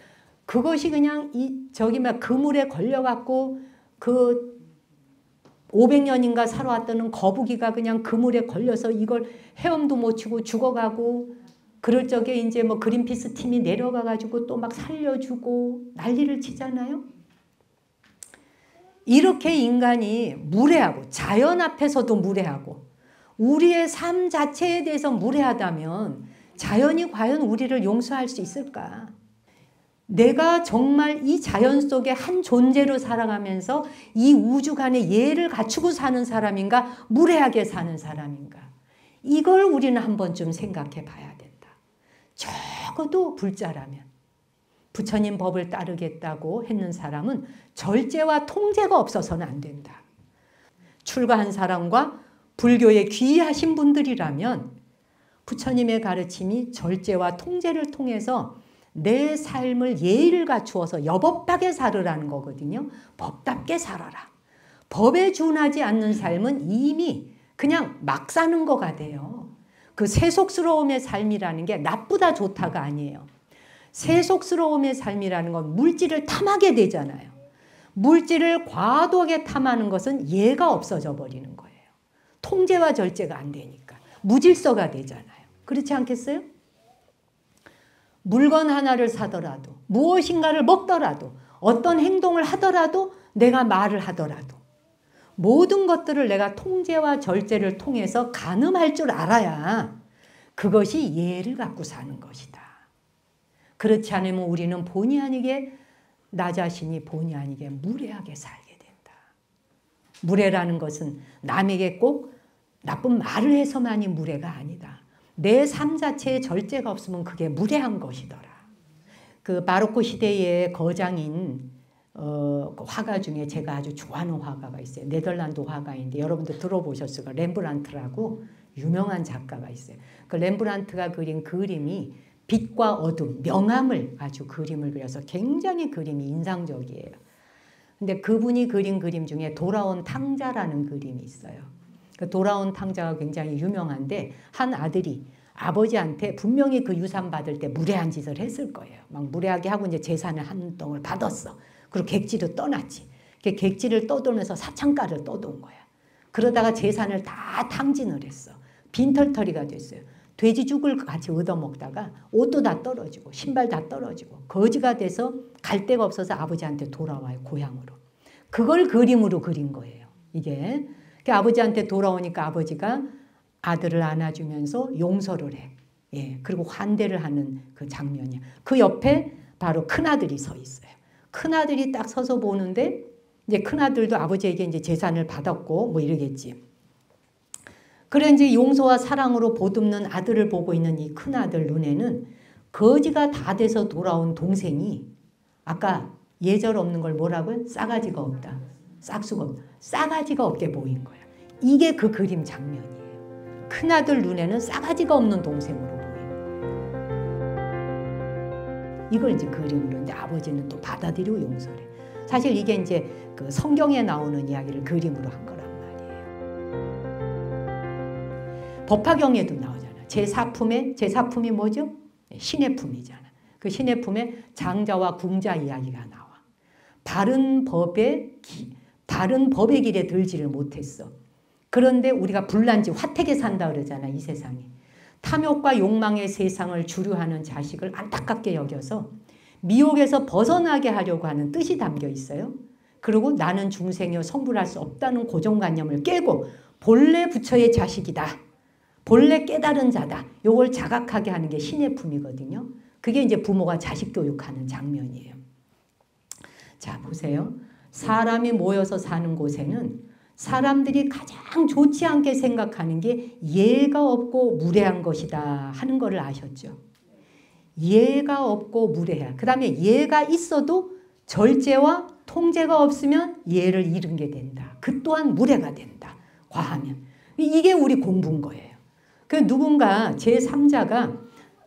그것이 그냥 저기 막 그물에 걸려갖고 그 500년인가 살아왔던 거북이가 그냥 그물에 걸려서 이걸 헤엄도 못 치고 죽어가고 그럴 적에 이제 뭐 그린피스 팀이 내려가가지고 또 막 살려주고 난리를 치잖아요. 이렇게 인간이 무례하고 자연 앞에서도 무례하고 우리의 삶 자체에 대해서 무례하다면 자연이 과연 우리를 용서할 수 있을까? 내가 정말 이 자연 속에 한 존재로 살아가면서 이 우주간에 예를 갖추고 사는 사람인가? 무례하게 사는 사람인가? 이걸 우리는 한 번쯤 생각해 봐야 된다. 적어도 불자라면 부처님 법을 따르겠다고 했는 사람은 절제와 통제가 없어서는 안 된다. 출가한 사람과 불교에 귀의하신 분들이라면 부처님의 가르침이 절제와 통제를 통해서 내 삶을 예의를 갖추어서 여법하게 살으라는 거거든요. 법답게 살아라. 법에 준하지 않는 삶은 이미 그냥 막 사는 거가 돼요. 그 세속스러움의 삶이라는 게 나쁘다 좋다가 아니에요. 세속스러움의 삶이라는 건 물질을 탐하게 되잖아요. 물질을 과도하게 탐하는 것은 예가 없어져 버리는 거예요. 통제와 절제가 안 되니까. 무질서가 되잖아요. 그렇지 않겠어요? 물건 하나를 사더라도 무엇인가를 먹더라도 어떤 행동을 하더라도 내가 말을 하더라도 모든 것들을 내가 통제와 절제를 통해서 가늠할 줄 알아야 그것이 예를 갖고 사는 것이다. 그렇지 않으면 우리는 본의 아니게 나 자신이 본의 아니게 무례하게 살게 된다. 무례라는 것은 남에게 꼭 나쁜 말을 해서만이 무례가 아니다. 내 삶 자체에 절제가 없으면 그게 무례한 것이더라. 그 바로크 시대의 거장인 화가 중에 제가 아주 좋아하는 화가가 있어요. 네덜란드 화가인데 여러분도 들어보셨을 거예요. 렘브란트라고 유명한 작가가 있어요. 그 렘브란트가 그린 그림이 빛과 어둠, 명암을 아주 그림을 그려서 굉장히 그림이 인상적이에요. 근데 그분이 그린 그림 중에 돌아온 탕자라는 그림이 있어요. 그 돌아온 탕자가 굉장히 유명한데 한 아들이 아버지한테 분명히 그 유산 받을 때 무례한 짓을 했을 거예요. 막 무례하게 하고 이제 재산을 한 덩을 받았어. 그리고 객지로 떠났지. 객지를 떠돌면서 사창가를 떠돈 거야. 그러다가 재산을 다 탕진을 했어. 빈털터리가 됐어요. 돼지죽을 같이 얻어먹다가 옷도 다 떨어지고 신발 다 떨어지고 거지가 돼서 갈 데가 없어서 아버지한테 돌아와요. 고향으로. 그걸 그림으로 그린 거예요. 이게. 아버지한테 돌아오니까 아버지가 아들을 안아주면서 용서를 해. 예, 그리고 환대를 하는 그 장면이야. 그 옆에 바로 큰아들이 서 있어요. 큰아들이 딱 서서 보는데 이제 큰아들도 아버지에게 이제 재산을 받았고 뭐 이러겠지. 그래 이제 용서와 사랑으로 보듬는 아들을 보고 있는 이 큰아들 눈에는 거지가 다 돼서 돌아온 동생이 아까 예절 없는 걸 뭐라고요? 싸가지가 없다. 싹수가 없다. 싸가지가 없게 보인 거야. 이게 그 그림 장면이에요. 큰아들 눈에는 싸가지가 없는 동생으로 보이는 거예요. 이걸 이제 그림으로 이제 아버지는 또 받아들이고 용서를 해. 사실 이게 이제 그 성경에 나오는 이야기를 그림으로 한 거란 말이에요. 법화경에도 나오잖아. 제4품이 뭐죠? 신의 품이잖아. 그 신의 품에 장자와 궁자 이야기가 나와. 바른 법의 길에 들지를 못했어. 그런데 우리가 불난지 화택에 산다 그러잖아. 이 세상에. 탐욕과 욕망의 세상을 주류하는 자식을 안타깝게 여겨서 미혹에서 벗어나게 하려고 하는 뜻이 담겨 있어요. 그리고 나는 중생이여 성불할 수 없다는 고정관념을 깨고 본래 부처의 자식이다. 본래 깨달은 자다. 요걸 자각하게 하는 게 신의 품이거든요. 그게 이제 부모가 자식 교육하는 장면이에요. 자, 보세요. 사람이 모여서 사는 곳에는 사람들이 가장 좋지 않게 생각하는 게 예가 없고 무례한 것이다 하는 것을 아셨죠? 예가 없고 무례해. 그 다음에 예가 있어도 절제와 통제가 없으면 예를 잃은 게 된다. 그 또한 무례가 된다. 과하면. 이게 우리 공부인 거예요. 그 누군가 제3자가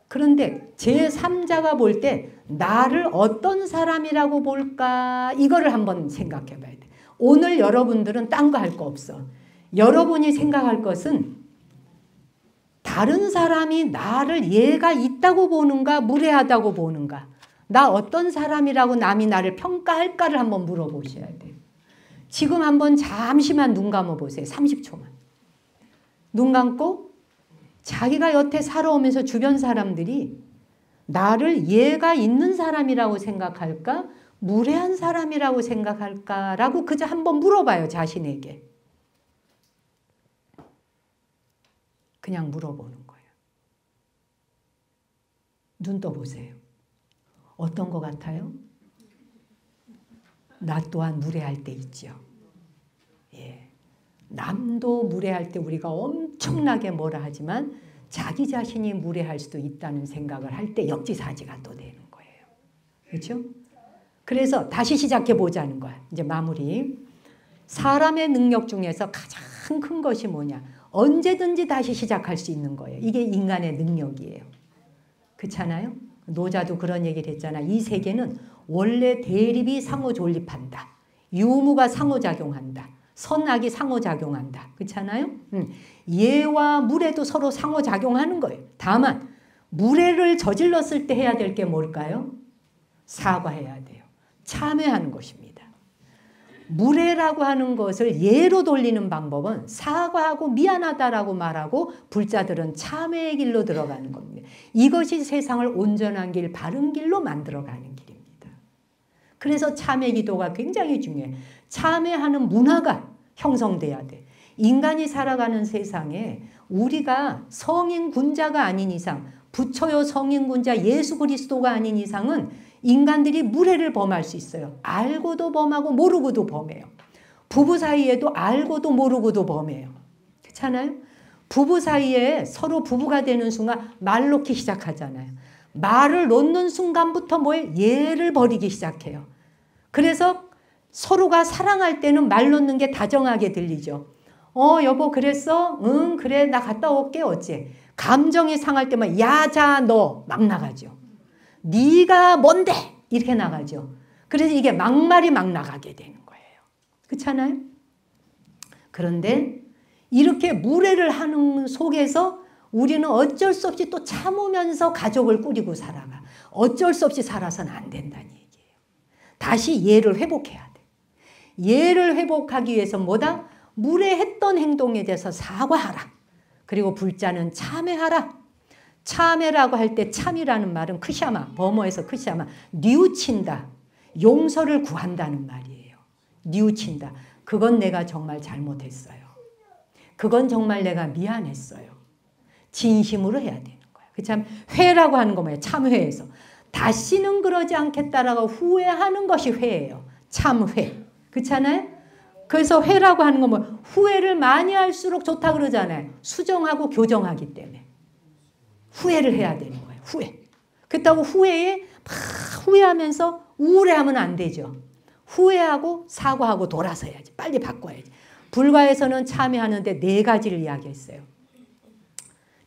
그런데 제3자가 볼 때 나를 어떤 사람이라고 볼까 이거를 한번 생각해 봐야 돼. 오늘 여러분들은 딴 거 할 거 없어. 여러분이 생각할 것은 다른 사람이 나를 예가 있다고 보는가 무례하다고 보는가 나 어떤 사람이라고 남이 나를 평가할까를 한번 물어보셔야 돼요. 지금 한번 잠시만 눈 감아 보세요. 30초만. 눈 감고 자기가 여태 살아오면서 주변 사람들이 나를 예가 있는 사람이라고 생각할까 무례한 사람이라고 생각할까라고 그저 한번 물어봐요, 자신에게. 그냥 물어보는 거예요. 눈 떠보세요. 어떤 것 같아요? 나 또한 무례할 때 있죠. 예. 남도 무례할 때 우리가 엄청나게 뭐라 하지만 자기 자신이 무례할 수도 있다는 생각을 할 때 역지사지가 또 되는 거예요. 그렇죠? 그래서 다시 시작해 보자는 거야. 이제 마무리. 사람의 능력 중에서 가장 큰 것이 뭐냐? 언제든지 다시 시작할 수 있는 거예요. 이게 인간의 능력이에요. 그렇잖아요? 노자도 그런 얘기를 했잖아. 이 세계는 원래 대립이 상호존립한다. 유무가 상호작용한다. 선악이 상호작용한다. 그렇잖아요? 예와 무례도 서로 상호작용하는 거예요. 다만 무례를 저질렀을 때 해야 될 게 뭘까요? 사과해야 돼요. 참회하는 것입니다. 무례라고 하는 것을 예로 돌리는 방법은 사과하고 미안하다라고 말하고 불자들은 참회의 길로 들어가는 겁니다. 이것이 세상을 온전한 길, 바른 길로 만들어가는 길입니다. 그래서 참회 기도가 굉장히 중요해요. 참회하는 문화가 형성돼야 돼. 인간이 살아가는 세상에 우리가 성인 군자가 아닌 이상, 부처요 성인 군자 예수 그리스도가 아닌 이상은 인간들이 무례를 범할 수 있어요. 알고도 범하고 모르고도 범해요. 부부 사이에도 알고도 모르고도 범해요. 그렇잖아요? 부부 사이에 서로 부부가 되는 순간 말 놓기 시작하잖아요. 말을 놓는 순간부터 뭐예요? 예를 버리기 시작해요. 그래서 서로가 사랑할 때는 말 놓는 게 다정하게 들리죠. 여보 그랬어? 응 그래 나 갔다 올게 어째. 감정이 상할 때만 야자 너 막 나가죠. 네가 뭔데? 이렇게 나가죠. 그래서 이게 막말이 막 나가게 되는 거예요. 그렇잖아요? 그런데 이렇게 무례를 하는 속에서 우리는 어쩔 수 없이 또 참으면서 가족을 꾸리고 살아가. 어쩔 수 없이 살아서는 안 된다는 얘기예요. 다시 예를 회복해야 돼. 예를 회복하기 위해서 뭐다? 무례했던 행동에 대해서 사과하라. 그리고 불자는 참회하라. 참회라고 할 때 참이라는 말은 크샤마, 버머에서 크샤마, 뉘우친다. 용서를 구한다는 말이에요. 뉘우친다. 그건 내가 정말 잘못했어요. 그건 정말 내가 미안했어요. 진심으로 해야 되는 거예요. 참 회라고 하는 거 뭐예요? 참회에서. 다시는 그러지 않겠다라고 후회하는 것이 회예요. 참회. 그렇잖아요? 그래서 회라고 하는 건 뭐 후회를 많이 할수록 좋다 그러잖아요. 수정하고 교정하기 때문에. 후회를 해야 되는 거예요. 후회. 그렇다고 후회에 막 후회하면서 우울해하면 안 되죠. 후회하고 사과하고 돌아서야지. 빨리 바꿔야지. 불가에서는 참여하는데 4가지를 이야기했어요.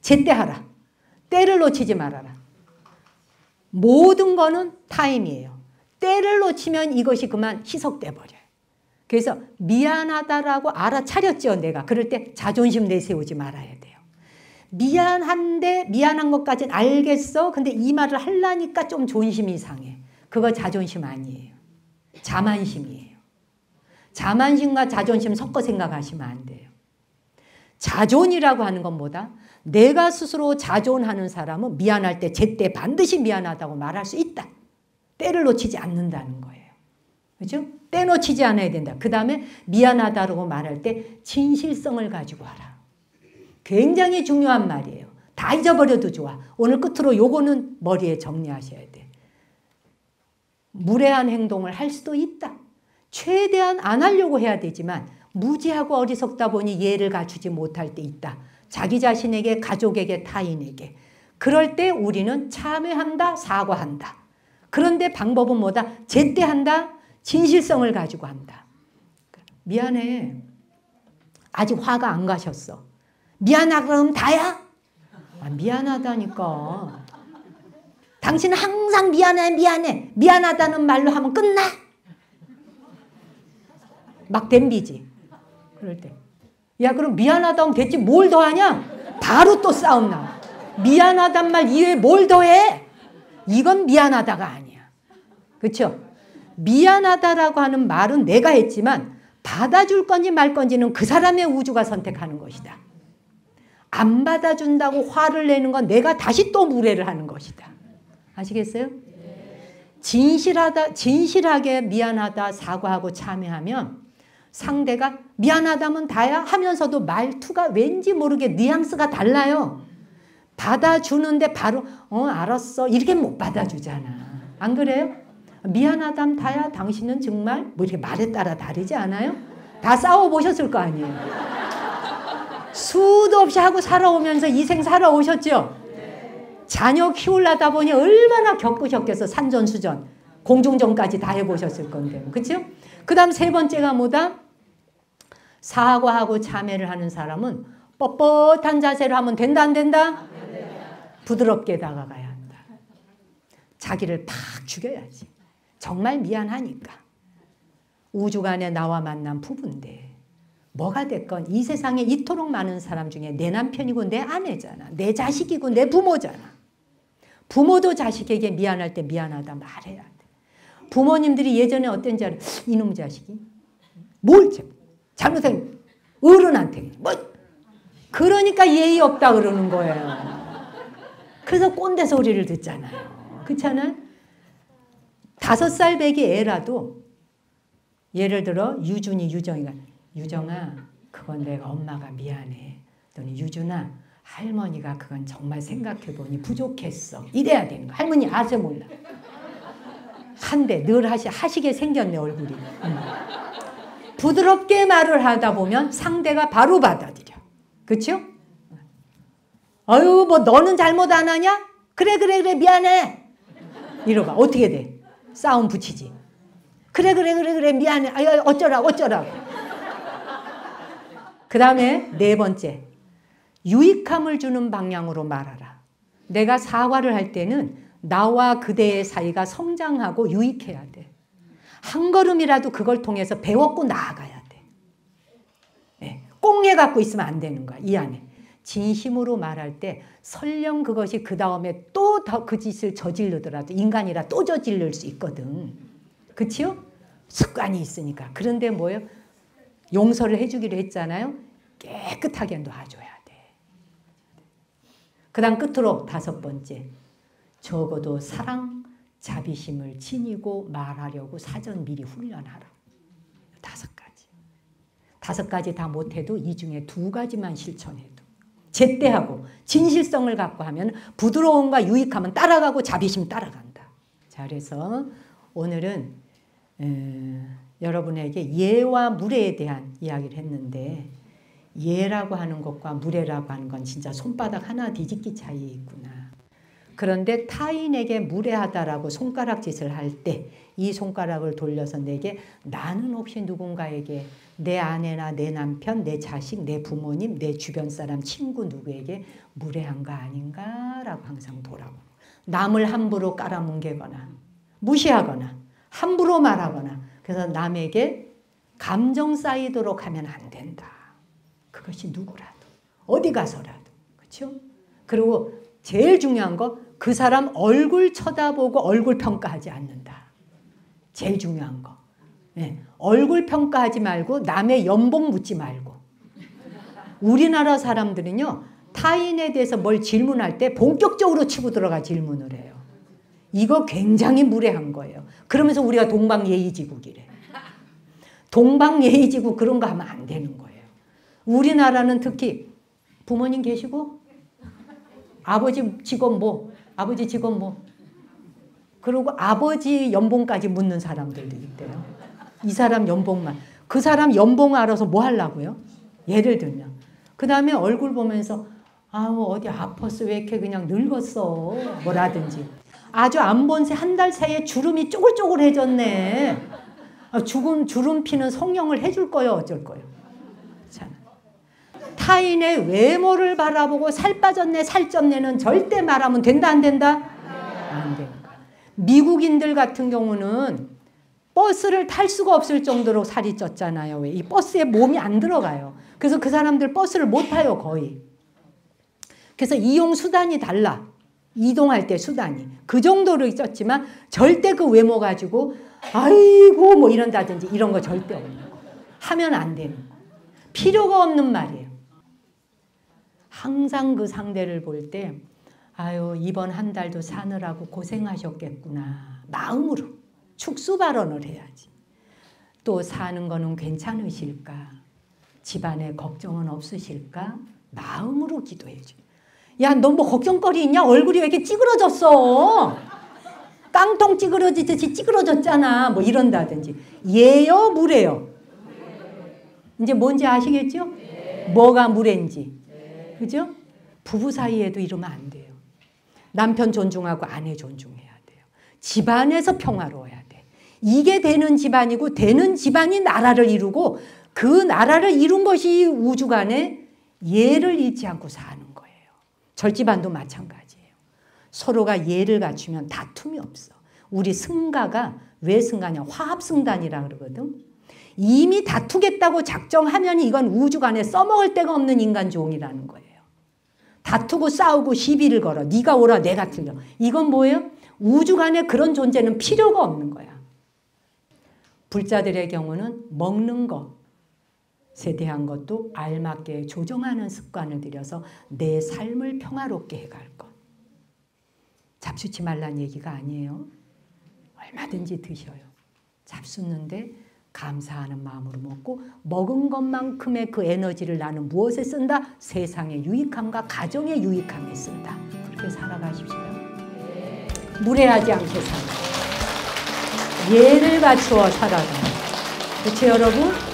제때하라. 때를 놓치지 말아라. 모든 거는 타임이에요. 때를 놓치면 이것이 그만 희석돼 버려요. 그래서 미안하다라고 알아차렸죠. 내가. 그럴 때 자존심 내세우지 말아야 돼요. 미안한데 미안한 것까지는 알겠어. 근데 이 말을 하려니까 좀 존심이 상해. 그거 자존심 아니에요. 자만심이에요. 자만심과 자존심 섞어 생각하시면 안 돼요. 자존이라고 하는 건 뭐다? 내가 스스로 자존하는 사람은 미안할 때 제때 반드시 미안하다고 말할 수 있다. 때를 놓치지 않는다는 거예요. 그렇죠? 때 놓치지 않아야 된다. 그 다음에 미안하다고 말할 때 진실성을 가지고 하라. 굉장히 중요한 말이에요. 다 잊어버려도 좋아. 오늘 끝으로 요거는 머리에 정리하셔야 돼. 무례한 행동을 할 수도 있다. 최대한 안 하려고 해야 되지만 무지하고 어리석다 보니 예를 갖추지 못할 때 있다. 자기 자신에게, 가족에게, 타인에게. 그럴 때 우리는 참회한다, 사과한다. 그런데 방법은 뭐다? 제때한다, 진실성을 가지고 한다. 미안해. 아직 화가 안 가셨어. 미안하다 그러면 다야? 미안하다니까. 당신은 항상 미안해 미안해. 미안하다는 말로 하면 끝나? 막 덤비지. 그럴 때. 야 그럼 미안하다 하면 됐지 뭘 더 하냐? 바로 또 싸움 나와. 미안하단 말 이외에 뭘 더 해? 이건 미안하다가 아니야. 그렇죠? 미안하다라고 하는 말은 내가 했지만 받아줄 건지 말 건지는 그 사람의 우주가 선택하는 것이다. 안 받아준다고 화를 내는 건 내가 다시 또 무례를 하는 것이다. 아시겠어요? 진실하게 미안하다 사과하고 참여하면 상대가 미안하다면 다야 하면서도 말투가 왠지 모르게 뉘앙스가 달라요. 받아주는데 바로 알았어 이렇게 못 받아주잖아. 안 그래요? 미안하다면 다야 당신은 정말 뭐 이렇게 말에 따라 다르지 않아요? 다 싸워보셨을 거 아니에요. 수도 없이 하고 살아오면서 이생 살아오셨죠? 자녀 키우려다 보니 얼마나 겪으셨겠어. 산전수전 공중전까지 다 해보셨을 건데 그렇죠? 그 다음 세 번째가 뭐다? 사과하고 참회를 하는 사람은 뻣뻣한 자세로 하면 된다 안 된다? 부드럽게 다가가야 한다. 자기를 팍 죽여야지. 정말 미안하니까. 우주간에 나와 만난 부부인데 뭐가 됐건 이 세상에 이토록 많은 사람 중에 내 남편이고 내 아내잖아. 내 자식이고 내 부모잖아. 부모도 자식에게 미안할 때 미안하다 말해야 돼. 부모님들이 예전에 어땠는지 알아? 이놈 자식이 뭘 잘못한 어른한테 뭐 그러니까 예의 없다 그러는 거예요. 그래서 꼰대 소리를 듣잖아요. 그렇잖아요? 5살 배기 애라도 예를 들어 유준이 유정이가 유정아 그건 내가 엄마가 미안해. 또는 유준아 할머니가 그건 정말 생각해보니 부족했어. 이래야 되는 거야. 할머니 아세 몰라. 한데 늘 하시게 생겼네 얼굴이. 부드럽게 말을 하다 보면 상대가 바로 받아들여. 그렇죠? 아유 뭐 너는 잘못 안 하냐? 그래 미안해. 이러봐. 어떻게 돼? 싸움 붙이지. 그래 미안해. 아유 어쩌라고. 그 다음에 네 번째. 유익함을 주는 방향으로 말하라. 내가 사과를 할 때는 나와 그대의 사이가 성장하고 유익해야 돼. 한 걸음이라도 그걸 통해서 배웠고 나아가야 돼. 네. 꽁해 갖고 있으면 안 되는 거야. 이 안에. 진심으로 말할 때 설령 그것이 그 다음에 또 그 짓을 저지르더라도 인간이라 또 저지를 수 있거든. 그치요? 습관이 있으니까. 그런데 뭐예요? 용서를 해주기로 했잖아요. 깨끗하게 놔줘야 돼. 그 다음 끝으로 5번째. 적어도 사랑, 자비심을 지니고 말하려고 사전 미리 훈련하라. 5가지. 5가지 다 못해도 이 중에 2가지만 실천해도 제때하고 진실성을 갖고 하면 부드러움과 유익함은 따라가고 자비심 따라간다. 자, 그래서 오늘은 여러분에게 예와 무례에 대한 이야기를 했는데 예라고 하는 것과 무례라고 하는 건 진짜 손바닥 하나 뒤집기 차이에 있구나. 그런데 타인에게 무례하다라고 손가락짓을 할 때 이 손가락을 돌려서 내게 나는 혹시 누군가에게 내 아내나 내 남편, 내 자식, 내 부모님, 내 주변 사람, 친구 누구에게 무례한가 아닌가라고 항상 돌아보고 남을 함부로 깔아뭉개거나 무시하거나 함부로 말하거나 그래서 남에게 감정 쌓이도록 하면 안 된다. 그것이 누구라도 어디 가서라도 그렇죠? 그리고 제일 중요한 거 그 사람 얼굴 쳐다보고 얼굴 평가하지 않는다. 제일 중요한 거. 네. 얼굴 평가하지 말고 남의 연봉 묻지 말고. 우리나라 사람들은요. 타인에 대해서 뭘 질문할 때 본격적으로 치고 들어가 질문을 해요. 이거 굉장히 무례한 거예요. 그러면서 우리가 동방예의지국이래. 동방예의지국 그런 거 하면 안 되는 거예요. 우리나라는 특히 부모님 계시고 아버지 직원 뭐 아버지 직원 뭐 그리고 아버지 연봉까지 묻는 사람들도 있대요. 이 사람 연봉만. 그 사람 연봉 알아서 뭐 하려고요? 예를 들면. 그 다음에 얼굴 보면서 아우 어디 아팠어 왜 이렇게 그냥 늙었어 뭐라든지 아주 안 본 새 한 달 사이에 주름이 쪼글쪼글해졌네. 죽은 주름 피는 성형을 해줄 거요 어쩔 거요. 타인의 외모를 바라보고 살 빠졌네 살쪘네는 절대 말하면 된다 안 된다? 안 된다. 미국인들 같은 경우는 버스를 탈 수가 없을 정도로 살이 쪘잖아요. 왜? 이 버스에 몸이 안 들어가요. 그래서 그 사람들 버스를 못 타요 거의. 그래서 이용 수단이 달라. 이동할 때 수단이. 그 정도로 쪘지만 절대 그 외모 가지고 아이고 뭐 이런다든지 이런 거 절대 없는 거. 하면 안 되는 거. 필요가 없는 말이에요. 항상 그 상대를 볼 때 아유 이번 한 달도 사느라고 고생하셨겠구나 마음으로 축수 발언을 해야지. 또 사는 거는 괜찮으실까? 집안에 걱정은 없으실까? 마음으로 기도해줘. 야, 너 뭐 걱정거리 있냐? 얼굴이 왜 이렇게 찌그러졌어? 깡통 찌그러지듯이 찌그러졌잖아. 뭐 이런다든지. 예요, 무래요? 이제 뭔지 아시겠죠? 뭐가 무래인지. 그죠? 부부 사이에도 이러면 안 돼요. 남편 존중하고 아내 존중해야 돼요. 집안에서 평화로워야 돼. 이게 되는 집안이고 되는 집안이 나라를 이루고 그 나라를 이룬 것이 우주간에 예를 잃지 않고 사는 거예요. 절집안도 마찬가지예요. 서로가 예를 갖추면 다툼이 없어. 우리 승가가 왜 승가냐? 화합승단이라 그러거든. 이미 다투겠다고 작정하면 이건 우주간에 써먹을 데가 없는 인간 종이라는 거예요. 다투고 싸우고 시비를 걸어. 네가 옳아 내가 틀려. 이건 뭐예요? 우주간에 그런 존재는 필요가 없는 거야. 불자들의 경우는 먹는 것에 대한 것도 알맞게 조정하는 습관을 들여서 내 삶을 평화롭게 해갈 것. 잡수지 말란 얘기가 아니에요. 얼마든지 드셔요. 잡수는데 감사하는 마음으로 먹고 먹은 것만큼의 그 에너지를 나는 무엇에 쓴다? 세상의 유익함과 가정의 유익함에 쓴다. 그렇게 살아가십시오. 무례하지 않게 살아. 예를 갖추어 살아가. 그렇죠 여러분?